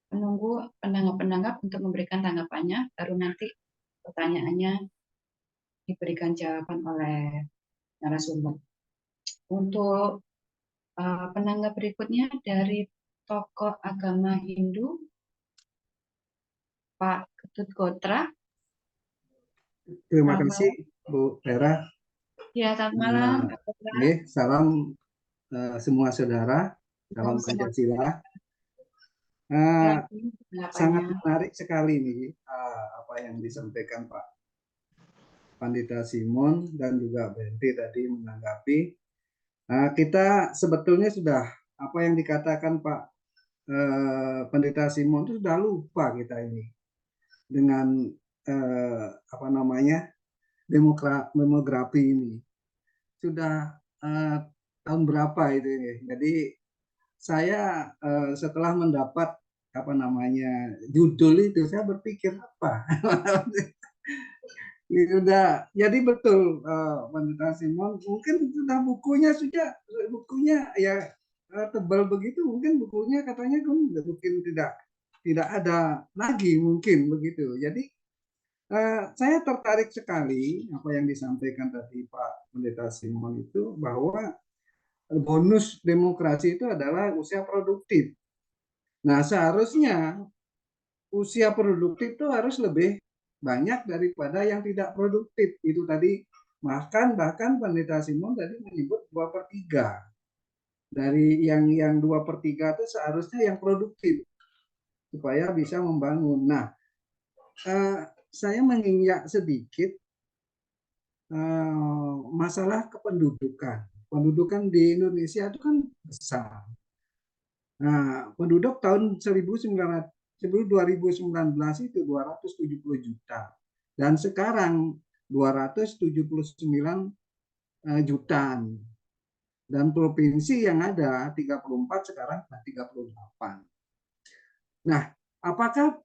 menunggu penanggap-penanggap untuk memberikan tanggapannya, baru nanti pertanyaannya diberikan jawaban oleh narasumber. Untuk penanggap berikutnya dari tokoh agama Hindu, Pak Ketut Gotra. Terima kasih Bu Vera. Ya, selamat malam. Salam semua saudara, salam Pancasila. Sangat menarik sekali nih apa yang disampaikan Pak Pandita Simon dan juga Bente tadi menanggapi. Kita sebetulnya sudah apa yang dikatakan Pak Pandita Simon itu sudah lupa kita ini dengan apa namanya demografi ini sudah tahun berapa itu ini. Jadi saya setelah mendapat apa namanya judul itu saya berpikir apa sudah jadi betul Pandita Simon mungkin sudah bukunya ya tebal begitu, mungkin bukunya katanya mungkin tidak ada lagi mungkin begitu. Jadi saya tertarik sekali apa yang disampaikan tadi Pak Pendeta Simon itu, bahwa bonus demokrasi itu adalah usia produktif. Nah, seharusnya usia produktif itu harus lebih banyak daripada yang tidak produktif. Itu tadi bahkan Pendeta Simon tadi menyebut 2/3. Dari yang 2/3 itu seharusnya yang produktif supaya bisa membangun. Nah, saya menginjak sedikit masalah kependudukan. Pendudukan di Indonesia itu kan besar. Nah, penduduk tahun 2019 itu 270 juta. Dan sekarang 279 jutaan. Dan provinsi yang ada 34 sekarang 38. Nah, apakah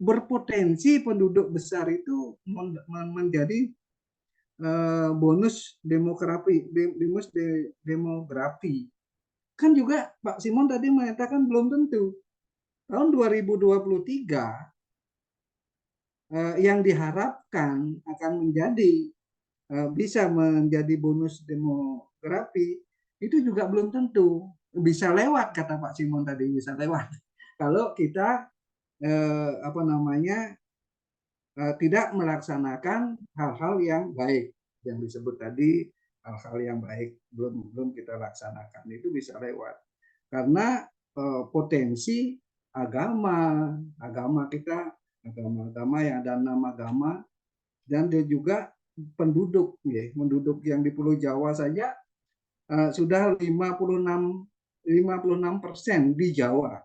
berpotensi penduduk besar itu menjadi bonus demografi? Kan juga Pak Simon tadi mengatakan belum tentu. Tahun 2023 yang diharapkan akan bisa menjadi bonus demografi itu juga belum tentu. Bisa lewat, kata Pak Simon tadi, bisa lewat. Kalau kita tidak melaksanakan hal-hal yang baik yang disebut tadi, hal-hal yang baik belum kita laksanakan, itu bisa lewat karena potensi agama kita, agama yang ada 6 agama, dan dia juga penduduk yang di Pulau Jawa saja sudah 56% di Jawa.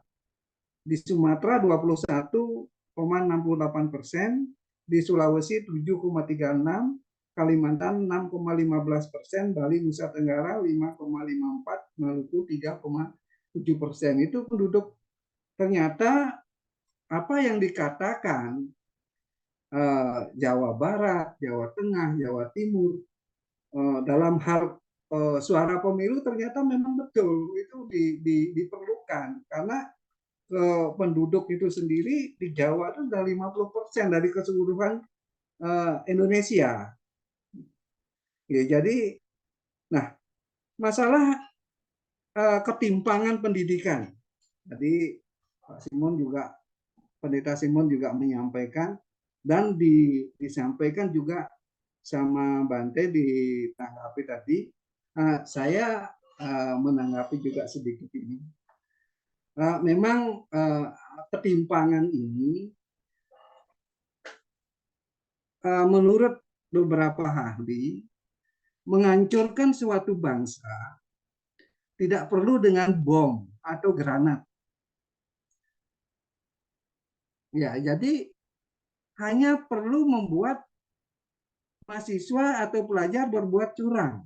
Di Sumatera 21,68%, di Sulawesi 7,36%, Kalimantan 6,15%, Bali Nusa Tenggara 5,54%, Maluku 3,7%. Itu penduduk. Ternyata apa yang dikatakan Jawa Barat, Jawa Tengah, Jawa Timur dalam hal suara pemilu ternyata memang betul itu diperlukan karena penduduk itu sendiri di Jawa itu sudah 50% dari keseluruhan Indonesia. Ya, jadi, nah masalah ketimpangan pendidikan. Jadi Pak Simon juga, Pendeta Simon juga menyampaikan dan disampaikan juga sama Bante ditanggapi tadi. Saya menanggapi juga sedikit ini. Memang ketimpangan ini menurut beberapa ahli menghancurkan suatu bangsa tidak perlu dengan bom atau granat. Ya, jadi hanya perlu membuat mahasiswa atau pelajar berbuat curang.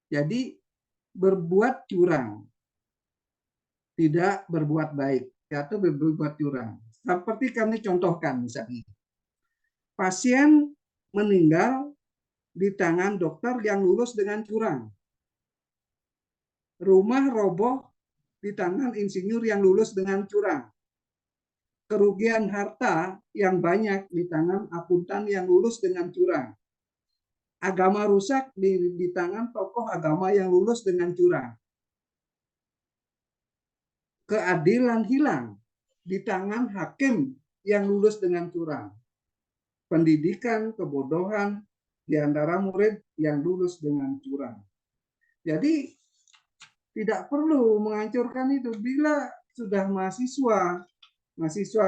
Jadi berbuat curang, tidak berbuat baik atau berbuat curang. Seperti kami contohkan misalnya, pasien meninggal di tangan dokter yang lulus dengan curang. Rumah roboh di tangan insinyur yang lulus dengan curang. Kerugian harta yang banyak di tangan akuntan yang lulus dengan curang. Agama rusak di tangan tokoh agama yang lulus dengan curang. Keadilan hilang di tangan hakim yang lulus dengan curang. Pendidikan, kebodohan di antara murid yang lulus dengan curang. Jadi tidak perlu menghancurkan itu. Bila sudah mahasiswa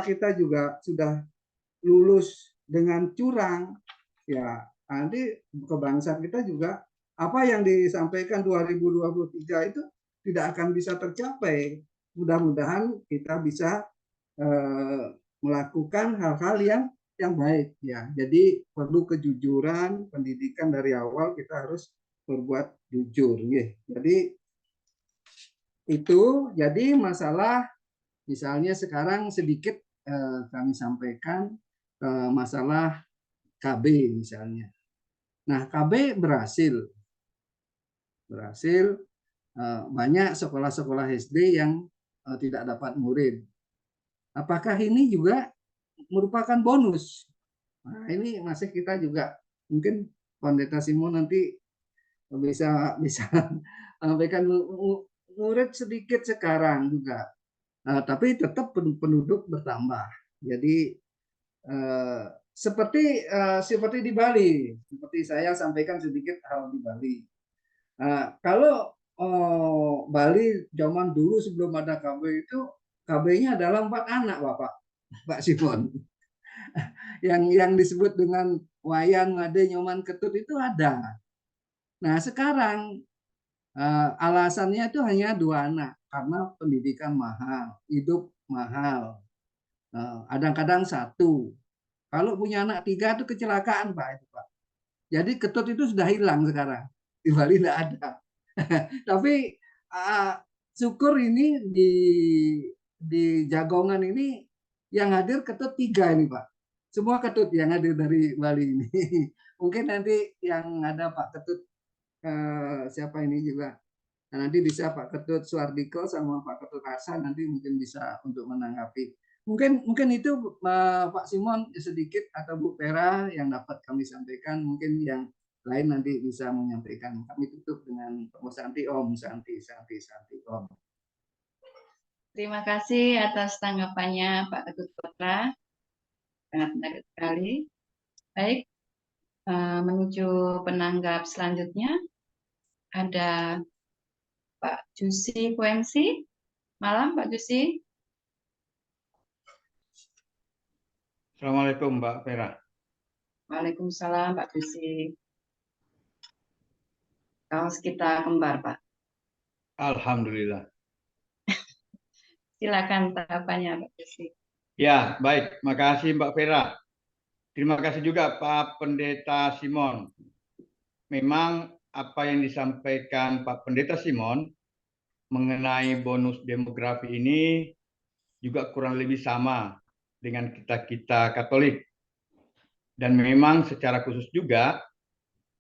kita juga sudah lulus dengan curang, ya nanti kebangsaan kita juga apa yang disampaikan 2023 itu tidak akan bisa tercapai. Mudah-mudahan kita bisa melakukan hal-hal yang baik ya. Jadi perlu kejujuran pendidikan dari awal, kita harus berbuat jujur ya. Jadi itu jadi masalah misalnya sekarang sedikit kami sampaikan masalah KB misalnya. Nah, KB berhasil banyak sekolah-sekolah SD yang tidak dapat murid. Apakah ini juga merupakan bonus? Nah, ini masih kita juga mungkin Pendeta Simon nanti bisa sampaikan murid sedikit sekarang juga, tapi tetap penduduk bertambah. Jadi seperti di Bali, seperti saya sampaikan sedikit hal di Bali. Kalau Bali zaman dulu sebelum ada KB itu KB-nya adalah 4 anak Pak Simon. yang disebut dengan Wayan, Ngade, Nyoman, Ketut itu ada. Nah sekarang alasannya itu hanya 2 anak karena pendidikan mahal, hidup mahal. Kadang-kadang 1. Kalau punya anak 3 itu kecelakaan Pak itu Pak. Jadi Ketut itu sudah hilang sekarang. Di Bali tidak ada. Tapi syukur ini di Jagongan ini yang hadir Ketut 3 ini Pak. Semua Ketut yang hadir dari Bali ini. Mungkin nanti yang ada Pak Ketut siapa ini juga. Nah, nanti bisa Pak Ketut Suardiko sama Pak Ketut Rasa nanti mungkin bisa untuk menanggapi. Mungkin itu Pak Simon sedikit atau Bu Pera yang dapat kami sampaikan. Mungkin yang lain nanti bisa menyampaikan. Kami tutup dengan Santi Om, Santi Om. Terima kasih atas tanggapannya Pak Ketut Putra. Sangat menarik sekali. Baik, menuju penanggap selanjutnya ada Pak Jusi Kuengsi. Malam Pak Jusi. Assalamualaikum Mbak Vera. Waalaikumsalam Pak Jusi. Kaos kita kembar Pak. Alhamdulillah. Silakan tanggapannya Pak Jusi. Ya, baik. Makasih Mbak Vera. Terima kasih juga Pak Pendeta Simon. Memang apa yang disampaikan Pak Pendeta Simon mengenai bonus demografi ini juga kurang lebih sama dengan kita Katolik. Dan memang secara khusus juga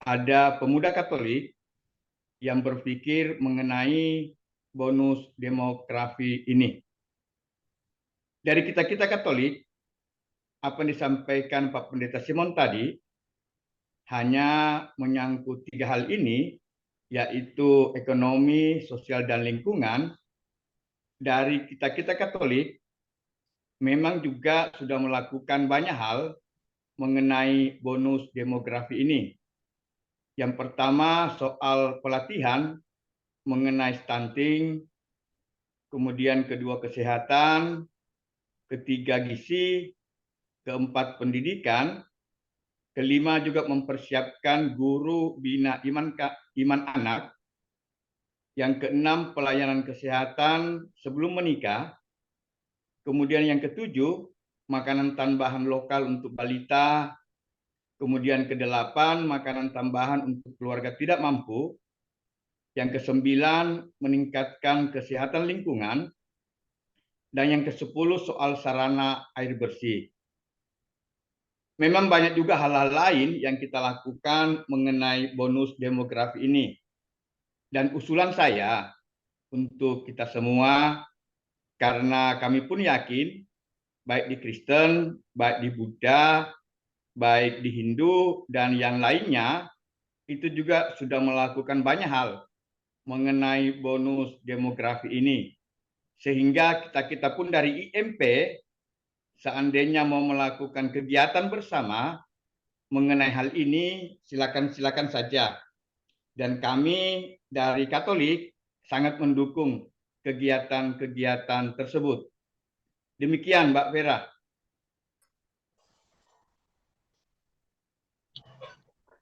ada pemuda Katolik yang berpikir mengenai bonus demografi ini. Dari kita Katolik, apa yang disampaikan Pak Pendeta Simon tadi hanya menyangkut 3 hal ini, yaitu ekonomi, sosial, dan lingkungan. Dari kita Katolik memang juga sudah melakukan banyak hal mengenai bonus demografi ini. Yang pertama soal pelatihan mengenai stunting, kemudian kedua kesehatan, ketiga gizi, keempat pendidikan, kelima juga mempersiapkan guru bina iman anak, yang keenam pelayanan kesehatan sebelum menikah, kemudian yang ketujuh makanan tambahan lokal untuk balita, kemudian kedelapan makanan tambahan untuk keluarga tidak mampu, yang kesembilan meningkatkan kesehatan lingkungan, dan yang ke-10 soal sarana air bersih. Memang banyak juga hal-hal lain yang kita lakukan mengenai bonus demografi ini. Dan usulan saya untuk kita semua, karena kami pun yakin, baik di Kristen, baik di Buddha, baik di Hindu, dan yang lainnya, itu juga sudah melakukan banyak hal mengenai bonus demografi ini. Sehingga kita pun dari IMP, seandainya mau melakukan kegiatan bersama mengenai hal ini, silakan saja. Dan kami dari Katolik sangat mendukung kegiatan-kegiatan tersebut. Demikian, Mbak Vera.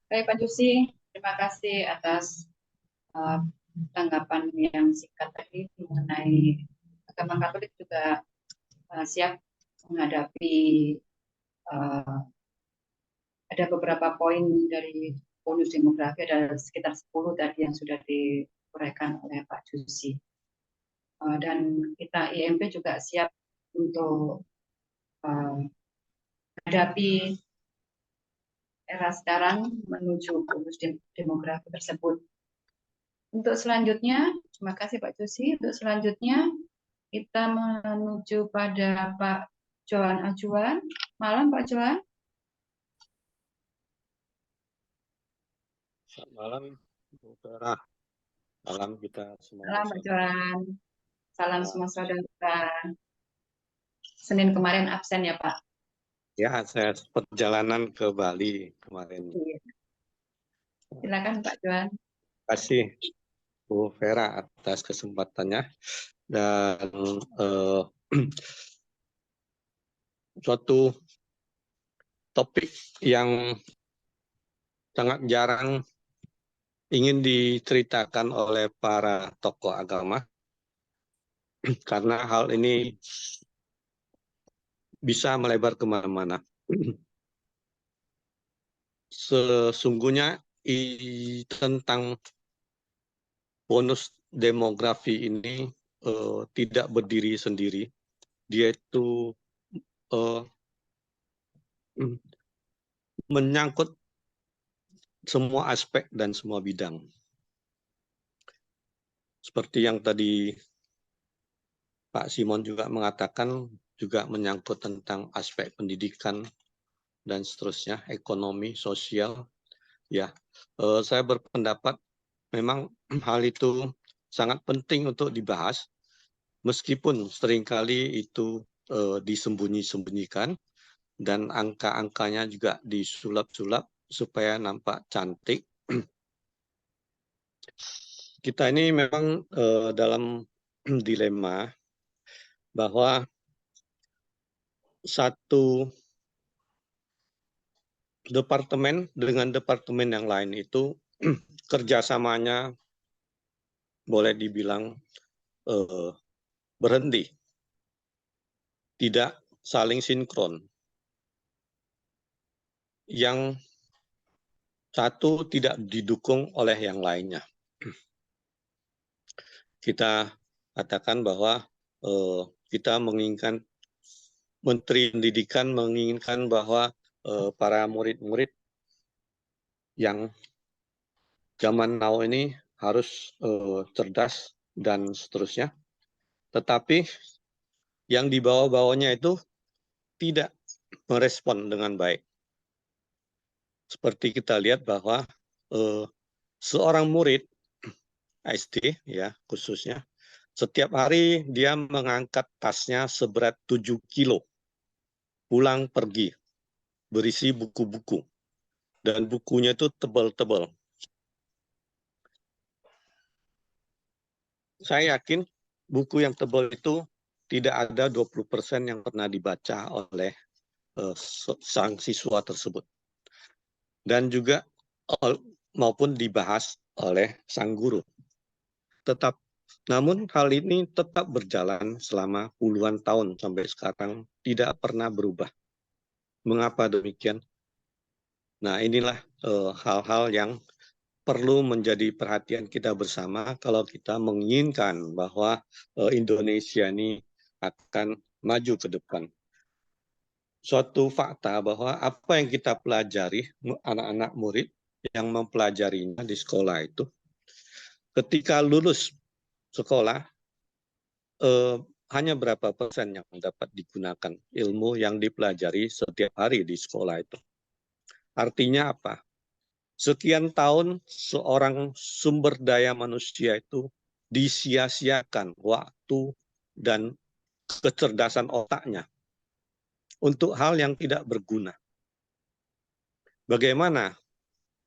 Baik, Pak Jusi, terima kasih atas tanggapan yang singkat tadi mengenai agama Katolik juga siap menghadapi ada beberapa poin dari bonus demografi, ada sekitar 10 tadi yang sudah diuraikan oleh Pak Jusi. Dan kita IMP juga siap untuk menghadapi era sekarang menuju bonus demografi tersebut. Untuk selanjutnya, terima kasih Pak Jusi. Untuk selanjutnya, kita menuju pada Pak Johan Ajuan. Malam Pak Johan. Selamat malam, Bu Vera. Salam kita semua. Salam Pak Johan. Salam semua saudara. Senin kemarin absen ya Pak? Ya, saya perjalanan ke Bali kemarin. Iya. Silakan Pak Johan. Terima kasih Bu Vera atas kesempatannya dan suatu topik yang sangat jarang ingin diceritakan oleh para tokoh agama karena hal ini bisa melebar kemana-mana. Sesungguhnya tentang bonus demografi ini tidak berdiri sendiri. Dia itu menyangkut semua aspek dan semua bidang. Seperti yang tadi Pak Simon juga mengatakan, juga menyangkut tentang aspek pendidikan dan seterusnya, ekonomi, sosial. Ya, saya berpendapat memang hal itu sangat penting untuk dibahas, meskipun seringkali itu disembunyi-sembunyikan dan angka-angkanya juga disulap-sulap supaya nampak cantik. Kita ini memang dalam dilema bahwa satu departemen dengan departemen yang lain itu kerjasamanya boleh dibilang berhenti, tidak saling sinkron. Yang satu tidak didukung oleh yang lainnya. Kita katakan bahwa kita menginginkan, Menteri Pendidikan menginginkan bahwa para murid-murid yang zaman now ini harus cerdas dan seterusnya. Tetapi yang di bawah-bawahnya itu tidak merespon dengan baik. Seperti kita lihat bahwa seorang murid SD ya khususnya, setiap hari dia mengangkat tasnya seberat 7 kilo, pulang pergi, berisi buku-buku. Dan bukunya itu tebal-tebal. Saya yakin buku yang tebal itu tidak ada 20% yang pernah dibaca oleh sang siswa tersebut. Dan juga maupun dibahas oleh sang guru. Namun hal ini tetap berjalan selama puluhan tahun sampai sekarang, tidak pernah berubah. Mengapa demikian? Nah, inilah hal-hal yang perlu menjadi perhatian kita bersama kalau kita menginginkan bahwa Indonesia ini akan maju ke depan. Suatu fakta bahwa apa yang kita pelajari, anak-anak murid yang mempelajarinya di sekolah itu, ketika lulus sekolah, hanya berapa persen yang dapat digunakan ilmu yang dipelajari setiap hari di sekolah itu. Artinya apa? Sekian tahun seorang sumber daya manusia itu disia-siakan waktu dan kecerdasan otaknya untuk hal yang tidak berguna. Bagaimana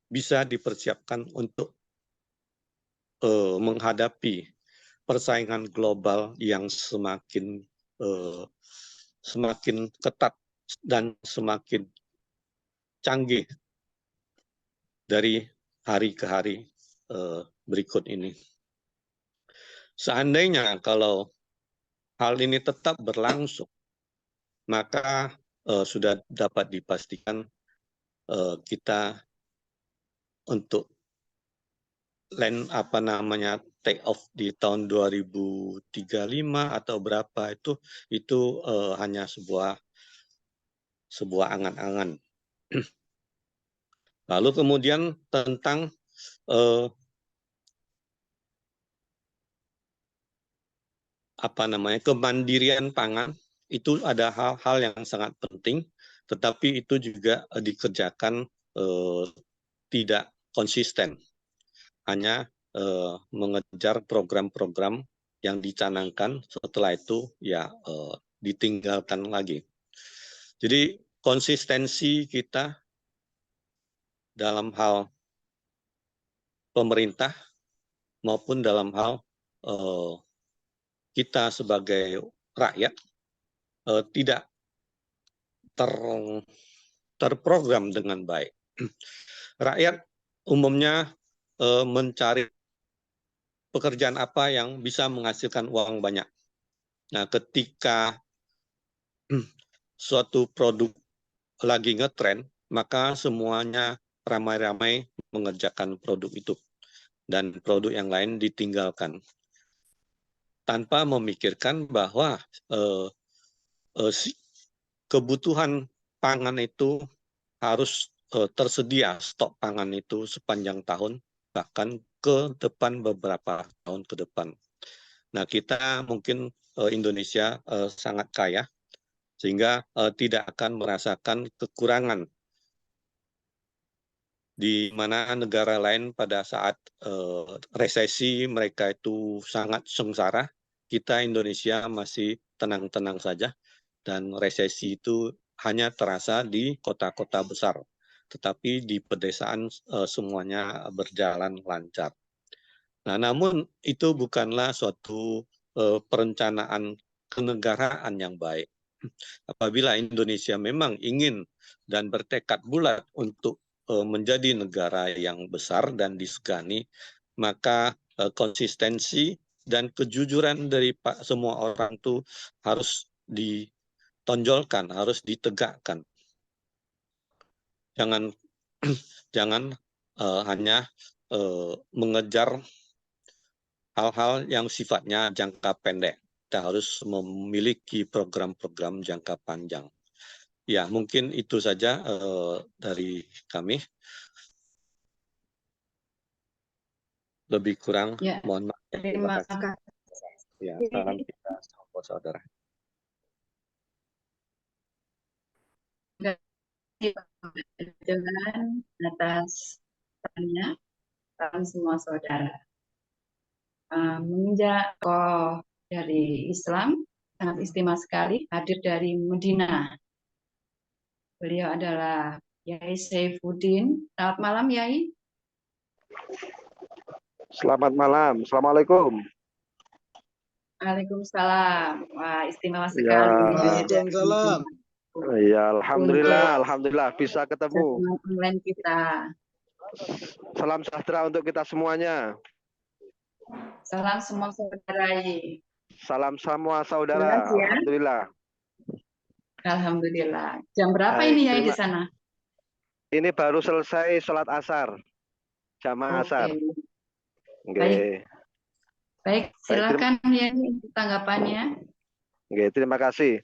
bisa dipersiapkan untuk menghadapi persaingan global yang semakin ketat dan semakin canggih dari hari ke hari berikut ini. Seandainya kalau hal ini tetap berlangsung, maka sudah dapat dipastikan kita untuk take off di tahun 2035 atau berapa itu hanya sebuah angan-angan. Lalu kemudian tentang kemandirian pangan, itu ada hal-hal yang sangat penting, tetapi itu juga dikerjakan tidak konsisten, hanya mengejar program-program yang dicanangkan, setelah itu ya ditinggalkan lagi. Jadi konsistensi kita dalam hal pemerintah maupun dalam hal kita sebagai rakyat tidak terprogram dengan baik. Rakyat umumnya mencari pekerjaan apa yang bisa menghasilkan uang banyak. Nah, ketika suatu produk lagi ngetren, maka semuanya ramai-ramai mengerjakan produk itu. Dan produk yang lain ditinggalkan. Tanpa memikirkan bahwa kebutuhan pangan itu harus tersedia, stok pangan itu sepanjang tahun, bahkan ke depan beberapa tahun ke depan. Nah, kita mungkin Indonesia sangat kaya, sehingga tidak akan merasakan kekurangan di mana negara lain pada saat resesi mereka itu sangat sengsara, kita Indonesia masih tenang-tenang saja, dan resesi itu hanya terasa di kota-kota besar, tetapi di pedesaan semuanya berjalan lancar. Nah, namun itu bukanlah suatu perencanaan kenegaraan yang baik. Apabila Indonesia memang ingin dan bertekad bulat untuk menjadi negara yang besar dan disegani, maka konsistensi dan kejujuran dari semua orang itu harus ditonjolkan, harus ditegakkan. Jangan hanya mengejar hal-hal yang sifatnya jangka pendek. Kita harus memiliki program-program jangka panjang. Ya, mungkin itu saja dari kami. Lebih kurang Ya, mohon maaf. terima Terima kasih. kasih Ya, salam kita saudara. dengan atas perannya kami semua saudara. Menginjak tokoh dari Islam sangat istimewa sekali hadir dari Medina. Beliau adalah Yai Saifuddin. Selamat malam Yai. Selamat malam. Assalamualaikum. Waalaikumsalam. Wah, istimewa sekali. Ya. Waalaikumsalam. Ya, alhamdulillah, Untuk alhamdulillah bisa ketemu. jaringan online kita. Salam sejahtera untuk kita semuanya. Salam semua saudara. Salam semua saudara. Jelas ya? Alhamdulillah. Alhamdulillah. Jam berapa Baik, ini Yai di sana? Ini baru selesai sholat asar. Jamaah asar. Baik. Baik, silakan ya tanggapannya. Oke, terima kasih.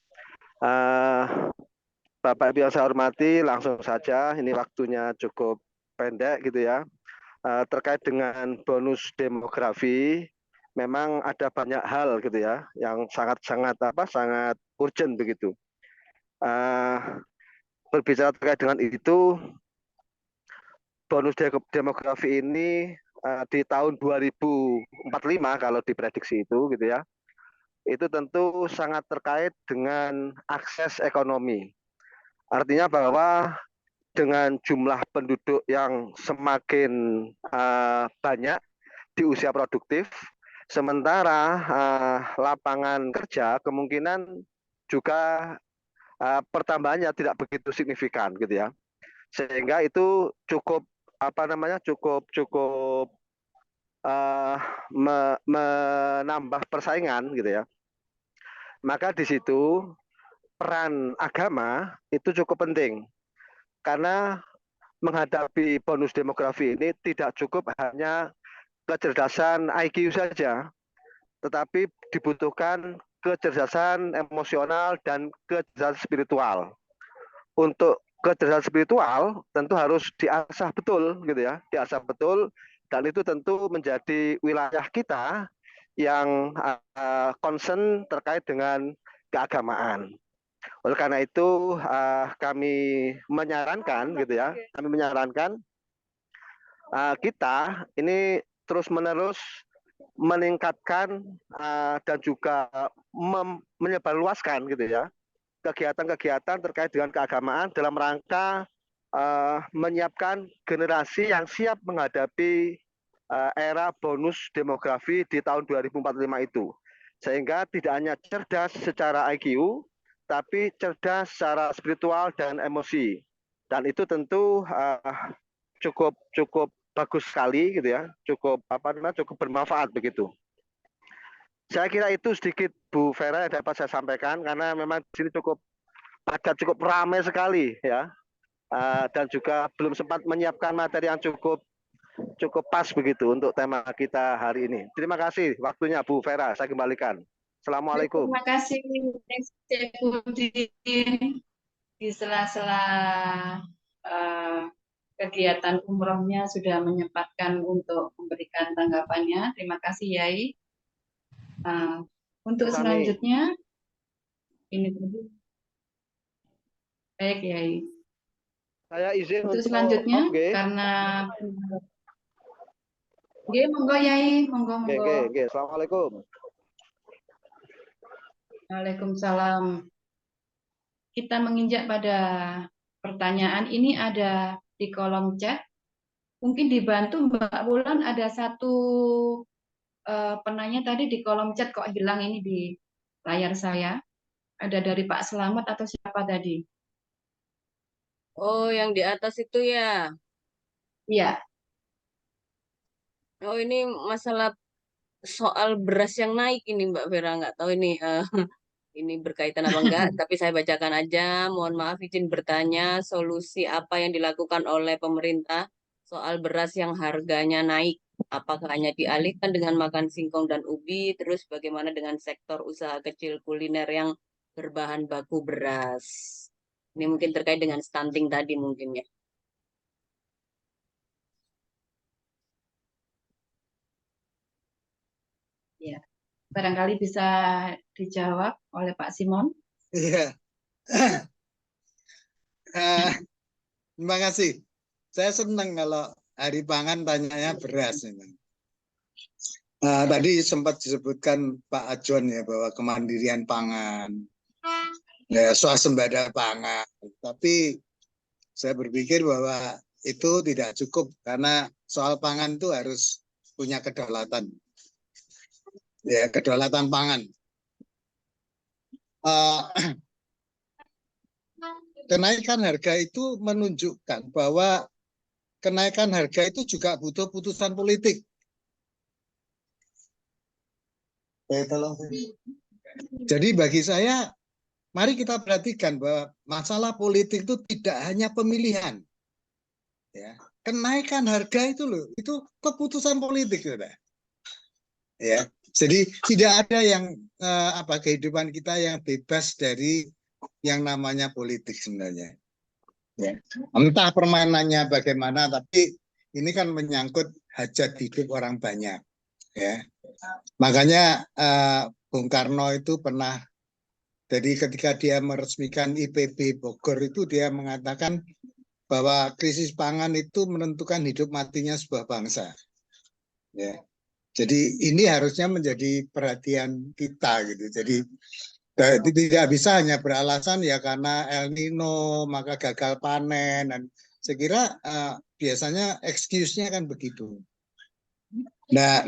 Bapak Ibu yang saya hormati, langsung saja. Ini waktunya cukup pendek gitu ya. Terkait dengan bonus demografi, memang ada banyak hal gitu ya, yang sangat urgent begitu. Berbicara terkait dengan itu, bonus demografi ini di tahun 2045 kalau diprediksi itu gitu ya, itu tentu sangat terkait dengan akses ekonomi. Artinya bahwa dengan jumlah penduduk yang semakin banyak di usia produktif, sementara lapangan kerja kemungkinan juga pertambahannya tidak begitu signifikan gitu ya, sehingga itu cukup menambah persaingan gitu ya. Maka di situ peran agama itu cukup penting, karena menghadapi bonus demografi ini tidak cukup hanya kecerdasan IQ saja, tetapi dibutuhkan kecerdasan emosional dan kecerdasan spiritual. Untuk kecerdasan spiritual tentu harus diasah betul gitu ya, diasah betul, dan itu tentu menjadi wilayah kita yang concern terkait dengan keagamaan. Oleh karena itu kami menyarankan gitu ya, kita ini terus-menerus meningkatkan dan juga menyebarluaskan gitu ya kegiatan-kegiatan terkait dengan keagamaan dalam rangka menyiapkan generasi yang siap menghadapi era bonus demografi di tahun 2045 itu, sehingga tidak hanya cerdas secara IQ, tapi cerdas secara spiritual dan emosi, dan itu tentu cukup bagus sekali gitu ya, cukup bermanfaat begitu. Saya kira itu sedikit Bu Vera yang dapat saya sampaikan, karena memang di sini cukup padat, cukup ramai sekali ya, dan juga belum sempat menyiapkan materi yang cukup pas begitu untuk tema kita hari ini. Terima kasih waktunya Bu Vera, saya kembalikan. Assalamualaikum. Terima kasih Saifuddin. Di sela-sela kegiatan umrohnya sudah menyempatkan untuk memberikan tanggapannya. Terima kasih Yai. Untuk selanjutnya ini dulu. Baik Yai. Saya izin untuk selanjutnya karena monggo Yai, monggo. Assalamualaikum. Waalaikumsalam. Kita menginjak pada pertanyaan ini ada di kolom chat. Mungkin dibantu Mbak Wulan, ada satu penanya tadi di kolom chat kok hilang ini di layar saya. Ada dari Pak Selamat atau siapa tadi? Oh, yang di atas itu ya? Iya. Oh, ini masalah soal beras yang naik ini Mbak Vera, nggak tahu ini ini berkaitan apa enggak, tapi saya bacakan aja. Mohon maaf izin bertanya, solusi apa yang dilakukan oleh pemerintah soal beras yang harganya naik? Apakah hanya dialihkan dengan makan singkong dan ubi? Terus bagaimana dengan sektor usaha kecil kuliner yang berbahan baku beras? Ini mungkin terkait dengan stunting tadi mungkin ya. Barangkali bisa dijawab oleh Pak Simon. Iya. Terima kasih. Saya senang kalau hari pangan tanyanya beras. Tadi sempat disebutkan Pak Ajon ya bahwa kemandirian pangan, ya, swasembada pangan. Tapi saya berpikir bahwa itu tidak cukup karena soal pangan itu harus punya kedaulatan, ya, kedaulatan pangan. Kenaikan harga itu menunjukkan bahwa kenaikan harga itu juga butuh putusan politik. Jadi bagi saya, mari kita perhatikan bahwa masalah politik itu tidak hanya pemilihan. Ya, kenaikan harga itu loh, itu keputusan politik, sudah. Ya, jadi tidak ada yang kehidupan kita yang bebas dari yang namanya politik sebenarnya. Ya. Entah permainannya bagaimana, tapi ini kan menyangkut hajat hidup orang banyak. Ya, makanya Bung Karno itu pernah, jadi ketika dia meresmikan IPB Bogor itu dia mengatakan bahwa krisis pangan itu menentukan hidup matinya sebuah bangsa. Ya, jadi ini harusnya menjadi perhatian kita gitu. Jadi tidak bisa hanya beralasan ya karena El Nino maka gagal panen, dan saya kira biasanya excuse-nya kan begitu. Nah,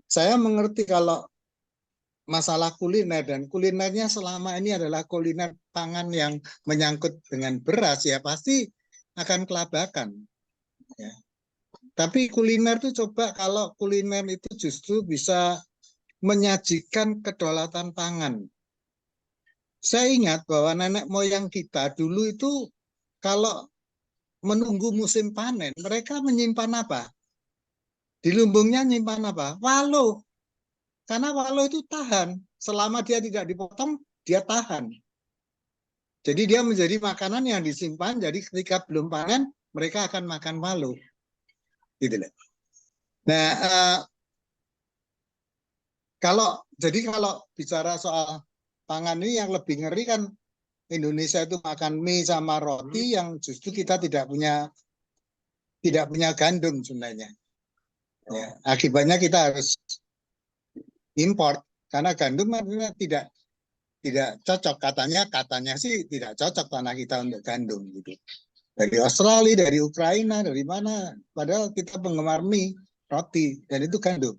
saya mengerti kalau masalah kuliner, dan kulinernya selama ini adalah kuliner pangan yang menyangkut dengan beras, ya pasti akan kelabakan. Ya. Tapi kuliner itu coba kalau kuliner itu justru bisa menyajikan kedaulatan pangan. Saya ingat bahwa nenek moyang kita dulu itu kalau menunggu musim panen, mereka menyimpan apa? Di lumbungnya menyimpan apa? Walo. Karena walo itu tahan. Selama dia tidak dipotong, dia tahan. Jadi dia menjadi makanan yang disimpan, jadi ketika belum panen, mereka akan makan walo. Gitu. Nah, kalau bicara soal pangan ini yang lebih ngeri kan Indonesia itu makan mie sama roti yang justru kita tidak punya gandum sebenarnya. Ya, akibatnya kita harus import karena gandum tidak cocok, katanya sih tidak cocok tanah kita untuk gandum gitu. Dari Australia, dari Ukraina, dari mana, padahal kita penggemar mie, roti, dan itu gandum.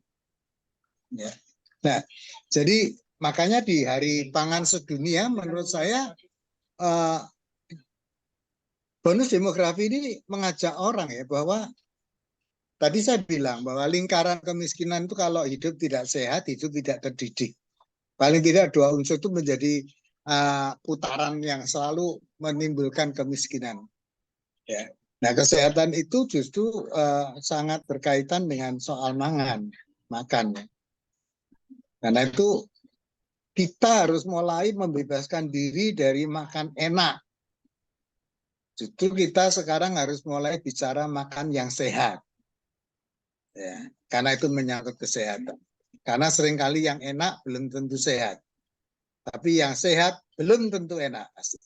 Ya. Nah, jadi makanya di Hari Pangan Sedunia menurut saya bonus demografi ini mengajak orang ya bahwa tadi saya bilang bahwa lingkaran kemiskinan itu kalau hidup tidak sehat, hidup tidak terdidik. Paling tidak dua unsur itu menjadi putaran yang selalu menimbulkan kemiskinan. Ya. Nah, kesehatan itu justru sangat berkaitan dengan soal makan. Karena itu kita harus mulai membebaskan diri dari makan enak. Justru kita sekarang harus mulai bicara makan yang sehat. Ya, karena itu menyangkut kesehatan. Karena seringkali yang enak belum tentu sehat. Tapi yang sehat belum tentu enak pasti.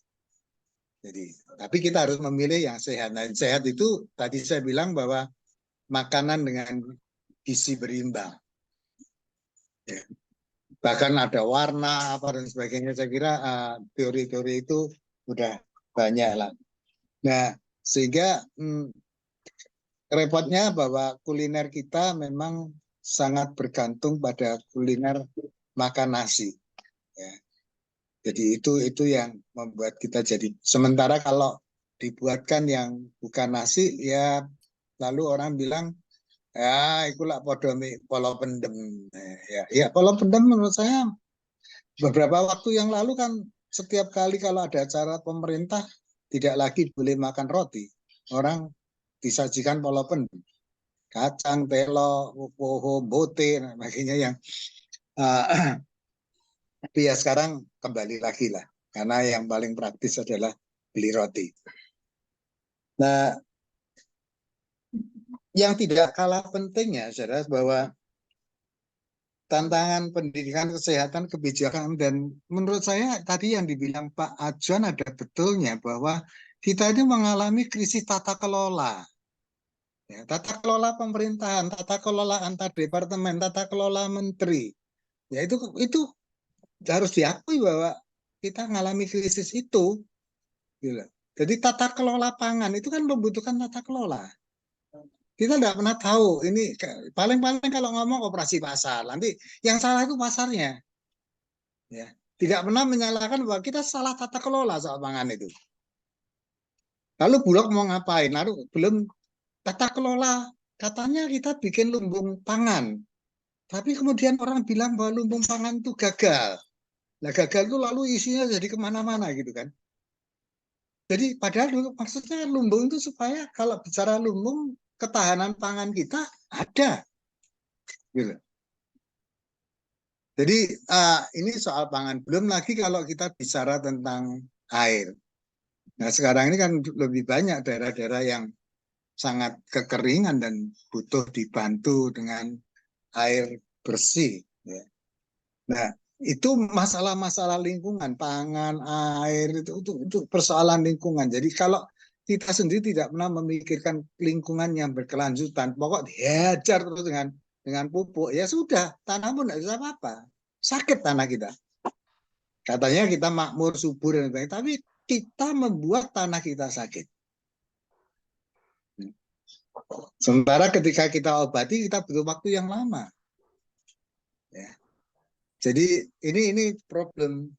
Jadi, tapi kita harus memilih yang sehat. Nah, sehat itu tadi saya bilang bahwa makanan dengan gizi berimbang. Ya. Bahkan ada warna apa dan sebagainya. Saya kira teori-teori itu udah banyak lah. Nah, sehingga repotnya bahwa kuliner kita memang sangat bergantung pada kuliner makan nasi. Ya. Jadi itu yang membuat kita jadi. Sementara kalau dibuatkan yang bukan nasi, ya lalu orang bilang, ya itulah polo pendem. Ya polo pendem menurut saya beberapa waktu yang lalu kan setiap kali kalau ada acara pemerintah tidak lagi boleh makan roti. Orang disajikan polo pendem. Kacang, telo, poho, bote, makanya yang tapi ya sekarang kembali lagi lah. Karena yang paling praktis adalah beli roti. Nah, yang tidak kalah pentingnya adalah bahwa tantangan pendidikan, kesehatan, kebijakan, dan menurut saya tadi yang dibilang Pak Ajon ada betulnya bahwa kita ini mengalami krisis tata kelola. Ya, tata kelola pemerintahan, tata kelola antar departemen, tata kelola menteri. Ya itu harus diakui bahwa kita mengalami krisis itu. Gitu. Jadi tata kelola pangan itu kan membutuhkan tata kelola. Kita tidak pernah tahu ini paling-paling kalau ngomong operasi pasar, nanti yang salah itu pasarnya. Ya, tidak pernah menyalahkan bahwa kita salah tata kelola soal pangan itu. Lalu Bulog mau ngapain? Lalu belum tata kelola, katanya kita bikin lumbung pangan. Tapi kemudian orang bilang bahwa lumbung pangan itu gagal. Nah gagal itu lalu isinya jadi kemana-mana gitu kan. Jadi padahal maksudnya lumbung itu supaya kalau bicara lumbung, ketahanan pangan kita ada. Gitu. Jadi ini soal pangan. Belum lagi kalau kita bicara tentang air. Nah sekarang ini kan lebih banyak daerah-daerah yang sangat kekeringan dan butuh dibantu dengan air bersih. Ya. Nah itu masalah-masalah lingkungan, pangan, air itu persoalan lingkungan. Jadi kalau kita sendiri tidak pernah memikirkan lingkungan yang berkelanjutan, pokok dihajar terus dengan pupuk, ya sudah, tanah pun tidak bisa apa-apa. Sakit tanah kita. Katanya kita makmur, subur, dan sebagainya, tapi kita membuat tanah kita sakit. Sementara ketika kita obati, kita butuh waktu yang lama. Ya. Jadi ini problem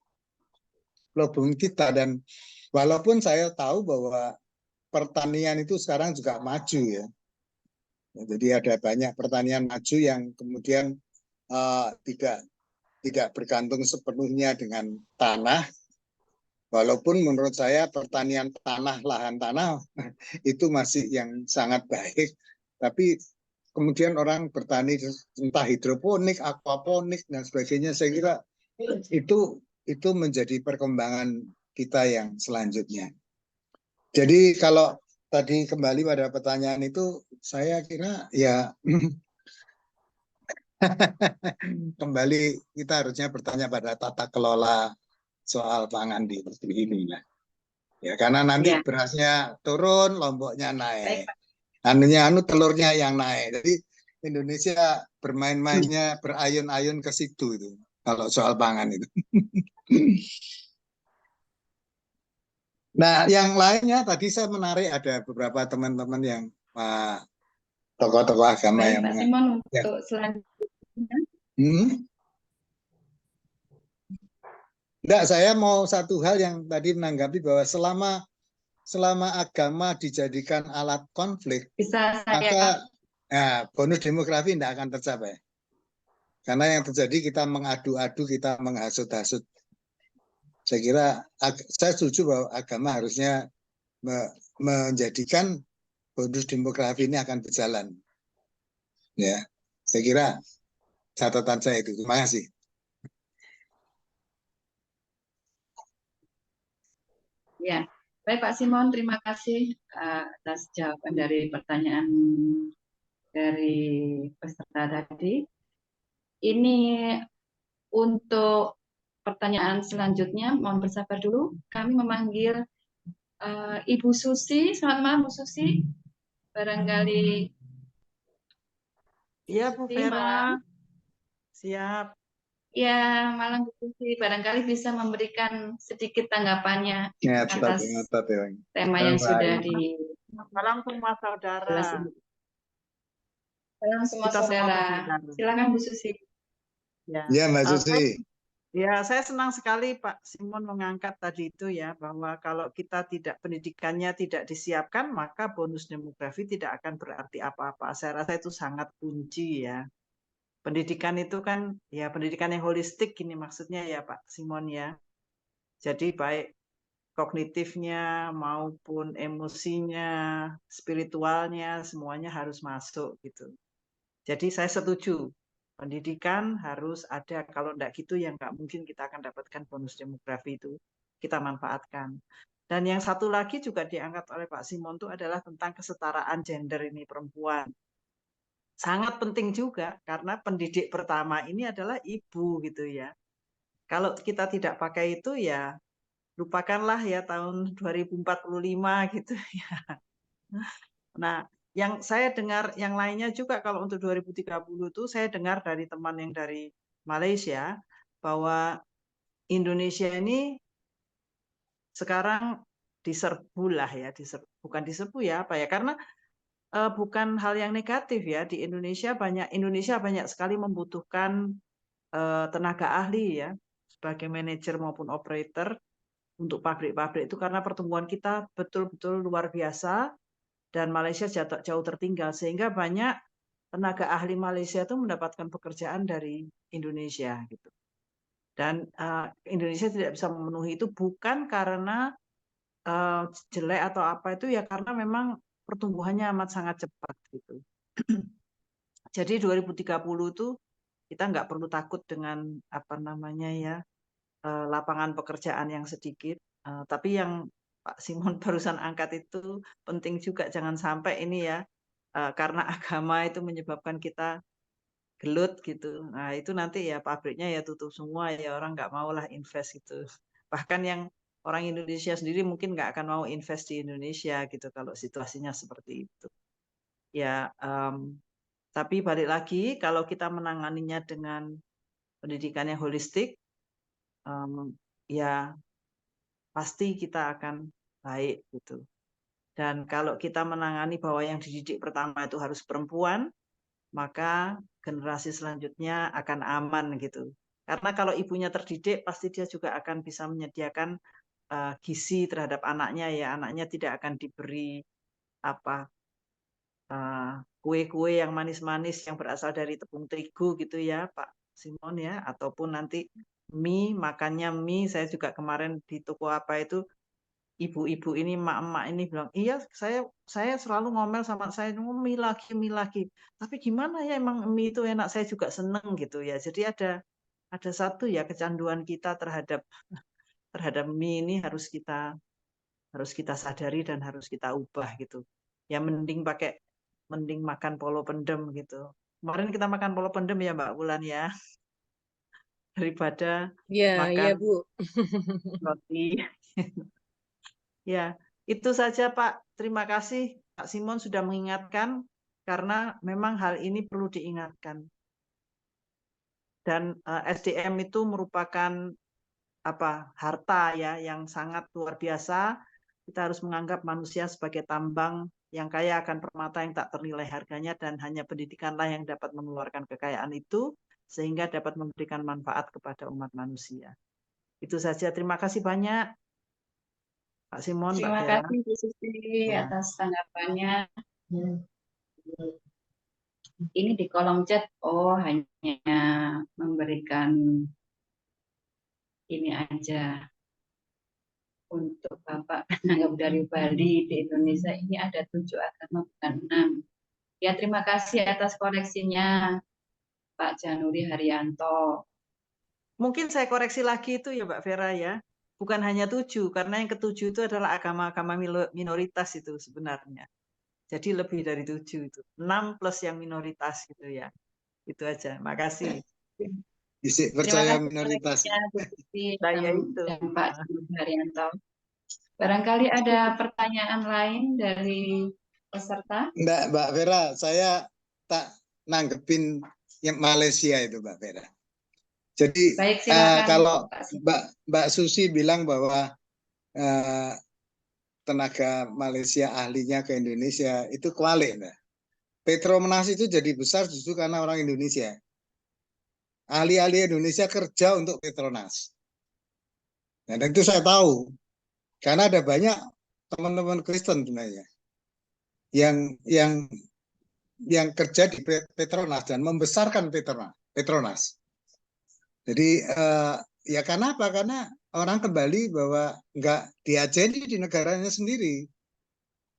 kita, dan walaupun saya tahu bahwa pertanian itu sekarang juga maju ya. Jadi ada banyak pertanian maju yang kemudian tidak bergantung sepenuhnya dengan tanah. Walaupun menurut saya pertanian tanah, lahan tanah itu masih yang sangat baik. Tapi kemudian orang bertani entah hidroponik, aquaponik dan sebagainya, saya kira itu menjadi perkembangan kita yang selanjutnya. Jadi kalau tadi kembali pada pertanyaan itu, saya kira ya kembali kita harusnya bertanya pada tata kelola soal pangan di negeri ini lah. Ya karena nanti berasnya turun, lomboknya naik. Telurnya yang naik. Jadi Indonesia bermain-mainnya, berayun-ayun ke situ itu kalau soal pangan itu. Nah, yang lainnya tadi saya menarik ada beberapa teman-teman yang tokoh-tokoh agama yang Pak Simon untuk selanjutnya. Enggak, saya mau satu hal yang tadi menanggapi bahwa selama agama dijadikan alat konflik, maka bonus demografi tidak akan tercapai. Karena yang terjadi kita mengadu-adu, kita menghasut-hasut. Saya kira saya setuju bahwa agama harusnya menjadikan bonus demografi ini akan berjalan. Ya, saya kira catatan saya itu. Terima kasih. Ya, baik Pak Simon, terima kasih atas jawaban dari pertanyaan dari peserta tadi. Ini untuk pertanyaan selanjutnya, mohon bersabar dulu. Kami memanggil Ibu Susi. Selamat malam, Bu Susi. Barangkali. Iya, Bu Vera. Siap. Ya, malam Bu Susi. Barangkali bisa memberikan sedikit tanggapannya atas tema yang sudah di. Malam semua saudara. Salam semua saudara. Silakan Bu Susi. Ya, Mbak Susi. Ya, saya senang sekali Pak Simon mengangkat tadi itu ya, bahwa kalau kita pendidikannya tidak disiapkan, maka bonus demografi tidak akan berarti apa-apa. Saya rasa itu sangat kunci ya. Pendidikan itu kan ya pendidikan yang holistik ini maksudnya ya Pak Simon ya. Jadi baik kognitifnya maupun emosinya, spiritualnya, semuanya harus masuk gitu. Jadi saya setuju. Pendidikan harus ada, kalau enggak gitu ya enggak mungkin kita akan dapatkan bonus demografi itu, kita manfaatkan. Dan yang satu lagi juga diangkat oleh Pak Simon itu adalah tentang kesetaraan gender ini perempuan. sangat penting juga karena pendidik pertama ini adalah ibu gitu ya. Kalau kita tidak pakai itu ya lupakanlah ya tahun 2045 gitu ya. Nah, yang saya dengar yang lainnya juga kalau untuk 2030 itu saya dengar dari teman yang dari Malaysia bahwa Indonesia ini sekarang diserbu lah ya, bukan diserbu ya apa ya, karena bukan hal yang negatif ya, di Indonesia banyak sekali membutuhkan tenaga ahli ya, sebagai manajer maupun operator untuk pabrik-pabrik itu karena pertumbuhan kita betul-betul luar biasa dan Malaysia jauh tertinggal sehingga banyak tenaga ahli Malaysia itu mendapatkan pekerjaan dari Indonesia gitu. Dan Indonesia tidak bisa memenuhi itu bukan karena jelek atau apa itu ya karena memang pertumbuhannya amat sangat cepat gitu. Jadi 2030 itu kita nggak perlu takut dengan apa namanya ya lapangan pekerjaan yang sedikit. Tapi yang Pak Simon barusan angkat itu penting juga jangan sampai ini ya karena agama itu menyebabkan kita gelut gitu. Nah itu nanti ya pabriknya ya tutup semua ya orang nggak mau lah invest itu. Bahkan yang orang Indonesia sendiri mungkin nggak akan mau invest di Indonesia gitu kalau situasinya seperti itu. Ya, tapi balik lagi kalau kita menanganinya dengan pendidikan yang holistik, ya pasti kita akan baik gitu. Dan kalau kita menangani bahwa yang dididik pertama itu harus perempuan, maka generasi selanjutnya akan aman gitu. Karena kalau ibunya terdidik, pasti dia juga akan bisa menyediakan gizi terhadap anaknya ya. Anaknya tidak akan diberi apa kue-kue yang manis-manis yang berasal dari tepung terigu gitu ya, Pak Simon ya. Ataupun nanti makannya mie. Saya juga kemarin di toko apa itu ibu-ibu ini, emak-emak ini bilang, iya saya selalu ngomel sama saya, mie lagi. Tapi gimana ya emang mie itu enak, saya juga seneng gitu ya. Jadi ada satu ya kecanduan kita terhadap mie ini harus kita sadari dan harus kita ubah gitu. Ya mending makan polo pendem gitu. Kemarin kita makan polo pendem ya Mbak Wulan ya, daripada Ya, makan Bu. roti. Ya, itu saja Pak. Terima kasih Pak Simon sudah mengingatkan karena memang hal ini perlu diingatkan. Dan SDM itu merupakan harta ya yang sangat luar biasa. Kita harus menganggap manusia sebagai tambang yang kaya akan permata yang tak ternilai harganya dan hanya pendidikanlah yang dapat mengeluarkan kekayaan itu sehingga dapat memberikan manfaat kepada umat manusia. Itu saja. Terima kasih banyak. Pak Simon, Mbak Terima Vera. kasih Bu Susi atas tanggapannya. Ini di kolom chat, hanya memberikan ini aja untuk Bapak penanggap dari Bali di Indonesia ini ada 7 agama bukan 6. Ya terima kasih atas koreksinya Pak Januri Haryanto. Mungkin saya koreksi lagi itu ya Mbak Vera ya. Bukan hanya 7, karena yang ke-7 itu adalah agama-agama minoritas itu sebenarnya. Jadi lebih dari 7 itu. 6 plus yang minoritas gitu ya. Itu aja. Makasih. Isi percaya minoritas. Saya itu. Dan Pak Haryanto. Barangkali ada pertanyaan lain dari peserta? Enggak, Mbak Vera, saya tak nanggepin yang Malaysia itu, Mbak Vera. Jadi baik, silakan, kalau Mbak Susi bilang bahwa tenaga Malaysia ahlinya ke Indonesia itu kualik, Mbak. Petronas itu jadi besar justru karena orang Indonesia. Ahli-ahli Indonesia kerja untuk Petronas. Nah, dan itu saya tahu. Karena ada banyak teman-teman Kristen sebenarnya yang kerja di Petronas dan membesarkan Petronas. Jadi ya karena apa? Karena orang kembali bahwa nggak diajeni di negaranya sendiri.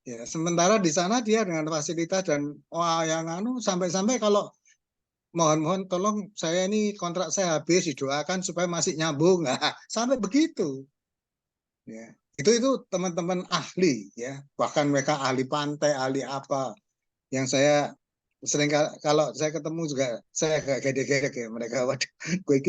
Ya, sementara di sana dia dengan fasilitas dan yang sampai-sampai kalau mohon tolong saya ini kontrak saya habis didoakan supaya masih nyambung. Nah, sampai begitu. Ya. Itu teman-teman ahli ya, bahkan mereka ahli pantai, ahli apa yang saya sering kalau saya ketemu juga saya agak gede-gede kayak mereka, waduh, gue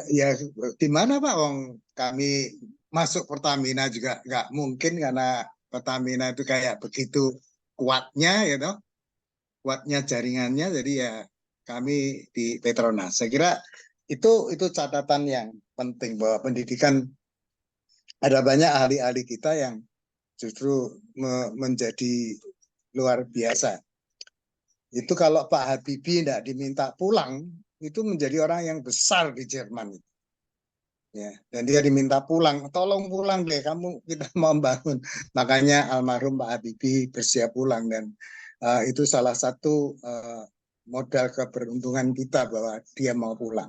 ya gimana Pak, wong kami masuk Pertamina juga nggak mungkin karena Pertamina itu kayak begitu kuatnya gitu, kuatnya jaringannya, jadi ya kami di Petronas. Saya kira itu catatan yang penting bahwa pendidikan ada banyak ahli-ahli kita yang justru menjadi luar biasa. Itu kalau Pak Habibie tidak diminta pulang, itu menjadi orang yang besar di Jerman. Ya, dan dia diminta pulang, tolong pulang deh, kamu kita mau bangun. Makanya almarhum Pak Habibie bersiap pulang, dan itu salah satu modal keberuntungan kita bahwa dia mau pulang.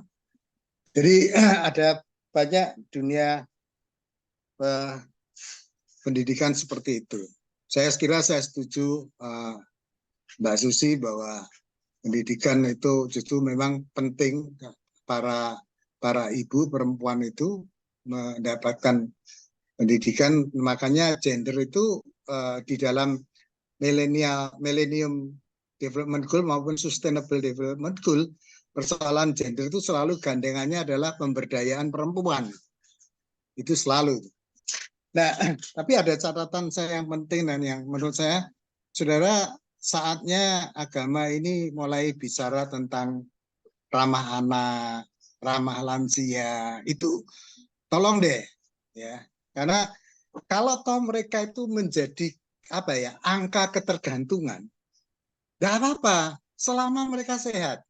Jadi ada banyak dunia pendidikan seperti itu. Saya kira saya setuju Mbak Susi bahwa pendidikan itu justru memang penting, para ibu perempuan itu mendapatkan pendidikan. Makanya gender itu di dalam Millennium Development Goal maupun Sustainable Development Goal, persoalan gender itu selalu gandengannya adalah pemberdayaan perempuan. Itu selalu. Nah, tapi ada catatan saya yang penting dan yang menurut saya, saudara, saatnya agama ini mulai bicara tentang ramah anak, ramah lansia, itu tolong deh, ya, karena kalau toh mereka itu menjadi apa ya, angka ketergantungan, nggak apa-apa selama mereka sehat,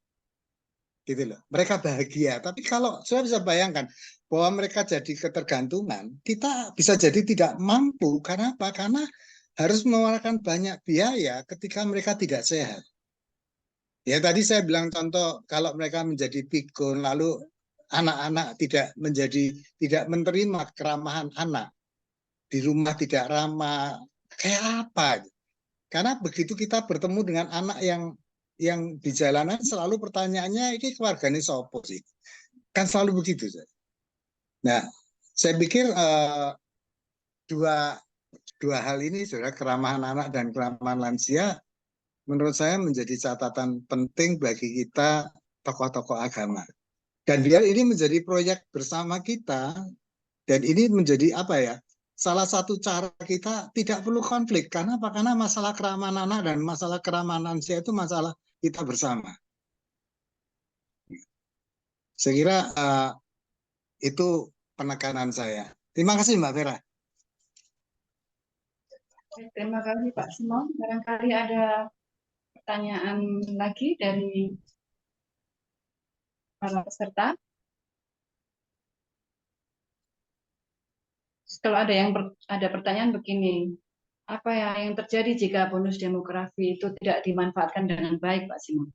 gitu loh, mereka bahagia. Tapi kalau saya bisa bayangkan bahwa mereka jadi ketergantungan, kita bisa jadi tidak mampu. Karena apa? Karena harus mengeluarkan banyak biaya ketika mereka tidak sehat. Ya tadi saya bilang contoh, kalau mereka menjadi pikun, lalu anak-anak tidak menerima keramahan anak, di rumah tidak ramah, kayak apa? Karena begitu kita bertemu dengan anak yang di jalanan, selalu pertanyaannya, ini keluarganya sopo sih? Kan selalu begitu. Nah, saya pikir dua hal ini, saudara, keramahan anak dan keramahan lansia, menurut saya menjadi catatan penting bagi kita tokoh-tokoh agama. Dan biar ini menjadi proyek bersama kita, dan ini menjadi apa ya, salah satu cara kita tidak perlu konflik. Karena apa? Karena masalah keramahan anak dan masalah keramahan lansia itu masalah kita bersama. Saya kira itu penekanan saya. Terima kasih Mbak Vera. Terima kasih Pak Simon. Barangkali ada pertanyaan lagi dari para peserta. Kalau ada pertanyaan begini, apa yang terjadi jika bonus demografi itu tidak dimanfaatkan dengan baik, Pak Simon?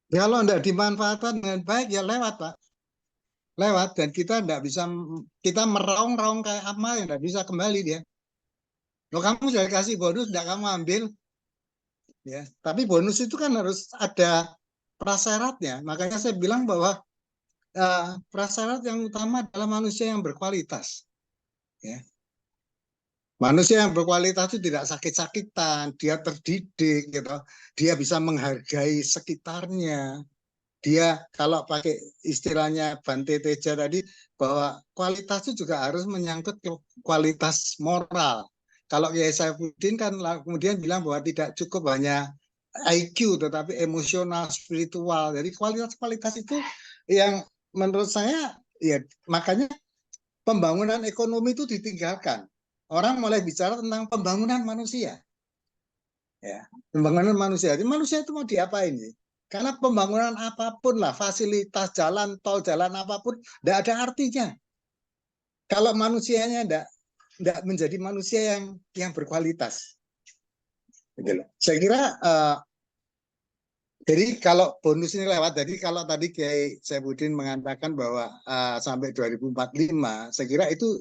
Kalau tidak dimanfaatkan dengan baik, ya lewat, Pak. Lewat, dan kita tidak bisa, kita meraung-raung kayak amal yang tidak bisa kembali dia. Loh, kamu sudah kasih bonus, tidak kamu ambil. Ya, tapi bonus itu kan harus ada prasyaratnya. Makanya saya bilang bahwa prasyarat yang utama adalah manusia yang berkualitas. Ya. Manusia yang berkualitas itu tidak sakit-sakitan, dia terdidik, gitu. Dia bisa menghargai sekitarnya. Dia kalau pakai istilahnya Bante Teja tadi, bahwa kualitas itu juga harus menyangkut kualitas moral. Kalau Kiai Saifuddin kan kemudian bilang bahwa tidak cukup hanya IQ, tetapi emosional, spiritual. Jadi kualitas-kualitas itu yang menurut saya, ya makanya pembangunan ekonomi itu ditinggalkan. Orang mulai bicara tentang pembangunan manusia. Ya, pembangunan manusia. Jadi manusia itu mau diapain sih? Karena pembangunan apapun lah, fasilitas jalan tol, jalan apapun, tidak ada artinya. Kalau manusianya tidak menjadi manusia yang berkualitas. Saya kira jadi kalau bonus ini lewat, jadi kalau tadi Kiai Saifuddin mengatakan bahwa sampai 2045, saya kira itu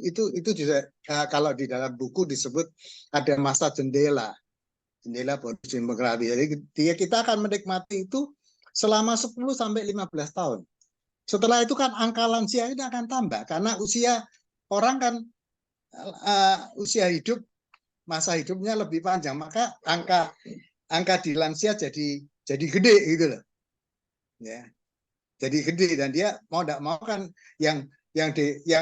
juga kalau di dalam buku disebut ada masa jendela bonus demografi. Jadi kita akan menikmati itu selama 10 sampai 15 tahun. Setelah itu kan angka lansia ini akan tambah karena usia orang kan usia hidup masa hidupnya lebih panjang, maka angka di lansia jadi gede gitu loh. Ya. Jadi gede, dan dia mau tidak mau kan yang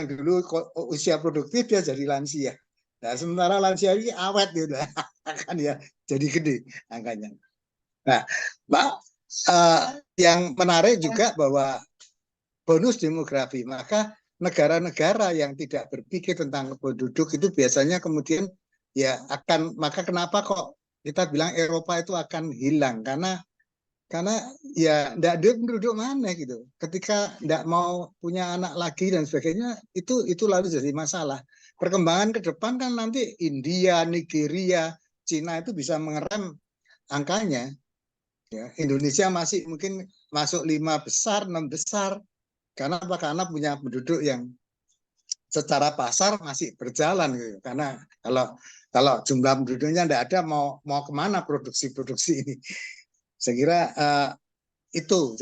dulu usia produktif dia jadi lansia. Nah, sementara lansia ini awet gitu kan ya, jadi gede angkanya. Nah, Mbak, yang menarik juga bahwa bonus demografi, maka negara-negara yang tidak berpikir tentang penduduk itu biasanya kemudian ya akan, maka kenapa kok kita bilang Eropa itu akan hilang, karena ya tidak ada penduduk mana gitu. Ketika tidak mau punya anak lagi dan sebagainya, itu lalu jadi masalah. Perkembangan ke depan kan nanti India, Nigeria, Cina itu bisa mengerem angkanya. Ya, Indonesia masih mungkin masuk 5 besar, 6 besar. Karena apa? Karena punya penduduk yang secara pasar masih berjalan gitu. Karena kalau jumlah penduduknya tidak ada, mau kemana produksi ini? Saya kira itu.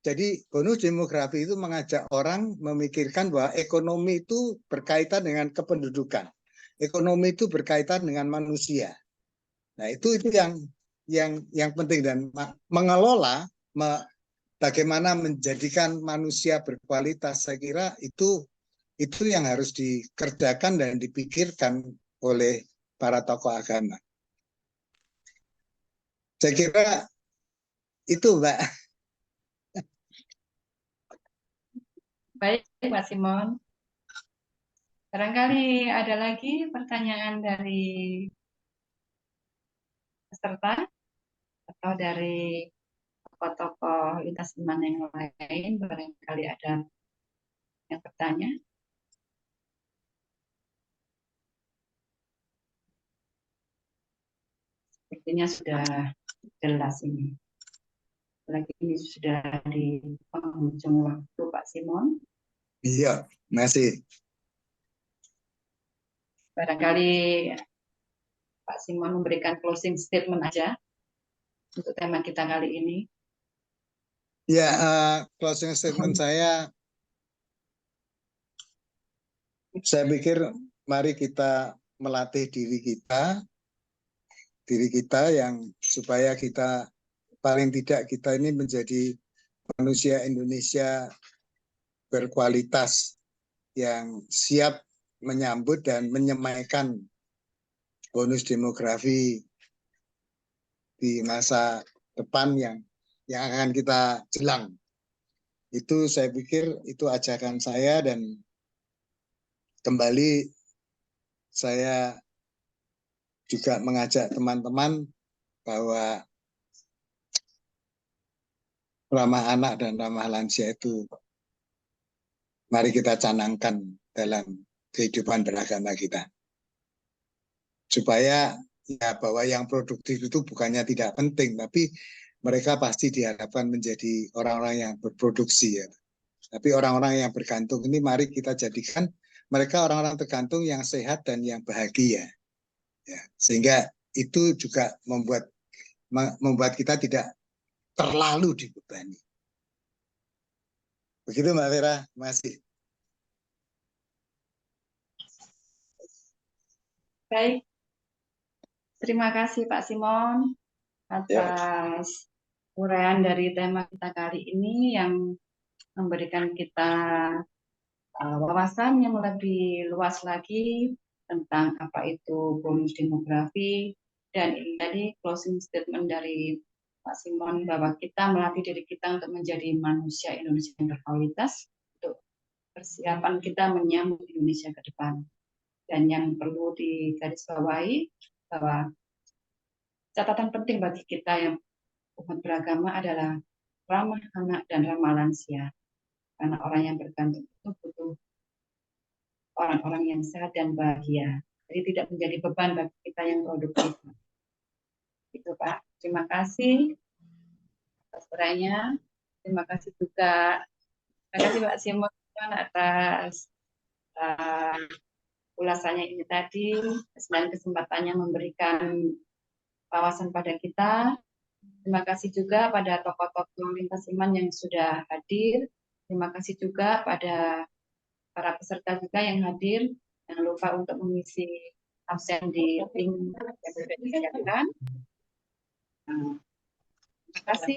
Jadi bonus demografi itu mengajak orang memikirkan bahwa ekonomi itu berkaitan dengan kependudukan. Ekonomi itu berkaitan dengan manusia. Nah, itu yang penting, dan mengelola bagaimana menjadikan manusia berkualitas, saya kira itu yang harus dikerjakan dan dipikirkan oleh para tokoh agama. Saya kira itu, Mbak. Baik, Pak Simon. Barangkali ada lagi pertanyaan dari peserta atau dari tokoh-tokoh lintas iman yang lain, barangkali ada yang bertanya. Sepertinya sudah jelas ini. Lagi ini sudah di penghujung waktu, Pak Simon. Iya, masih. Barangkali Pak Simon memberikan closing statement aja untuk tema kita kali ini. Ya, closing statement saya pikir mari kita melatih diri kita yang supaya kita paling tidak kita ini menjadi manusia Indonesia berkualitas yang siap menyambut dan menyemaikan bonus demografi di masa depan yang akan kita jelang. Itu saya pikir itu ajakan saya, dan kembali saya juga mengajak teman-teman bahwa ramah anak dan ramah lansia itu mari kita canangkan dalam kehidupan beragama kita. Supaya ya bahwa yang produktif itu bukannya tidak penting, tapi mereka pasti diharapkan menjadi orang-orang yang berproduksi ya. Tapi orang-orang yang bergantung ini mari kita jadikan mereka orang-orang tergantung yang sehat dan yang bahagia. Ya, sehingga itu juga membuat kita tidak terlalu dibebani. Begitu Mbak Vera, masih. Baik, terima kasih Pak Simon atas uraian dari tema kita kali ini yang memberikan kita wawasan yang lebih luas lagi tentang apa itu bonus demografi, dan ini tadi closing statement dari Pak Simon bahwa kita melatih diri kita untuk menjadi manusia Indonesia yang berkualitas untuk persiapan kita menyambut Indonesia ke depan. Dan yang perlu digarisbawahi bahwa catatan penting bagi kita yang umat beragama adalah ramah anak dan ramah lansia. Karena orang yang bergantung itu butuh orang-orang yang sehat dan bahagia. Jadi tidak menjadi beban bagi kita yang produktif. Itu Pak. Terima kasih atas uraiannya. Terima kasih juga. Terima kasih Pak Simon atas ulasannya ini tadi, dan kesempatannya memberikan wawasan pada kita. Terima kasih juga pada tokoh-tokoh lintas iman yang sudah hadir. Terima kasih juga pada para peserta juga yang hadir. Jangan lupa untuk mengisi absen di link yang sudah disediakan. Terima kasih.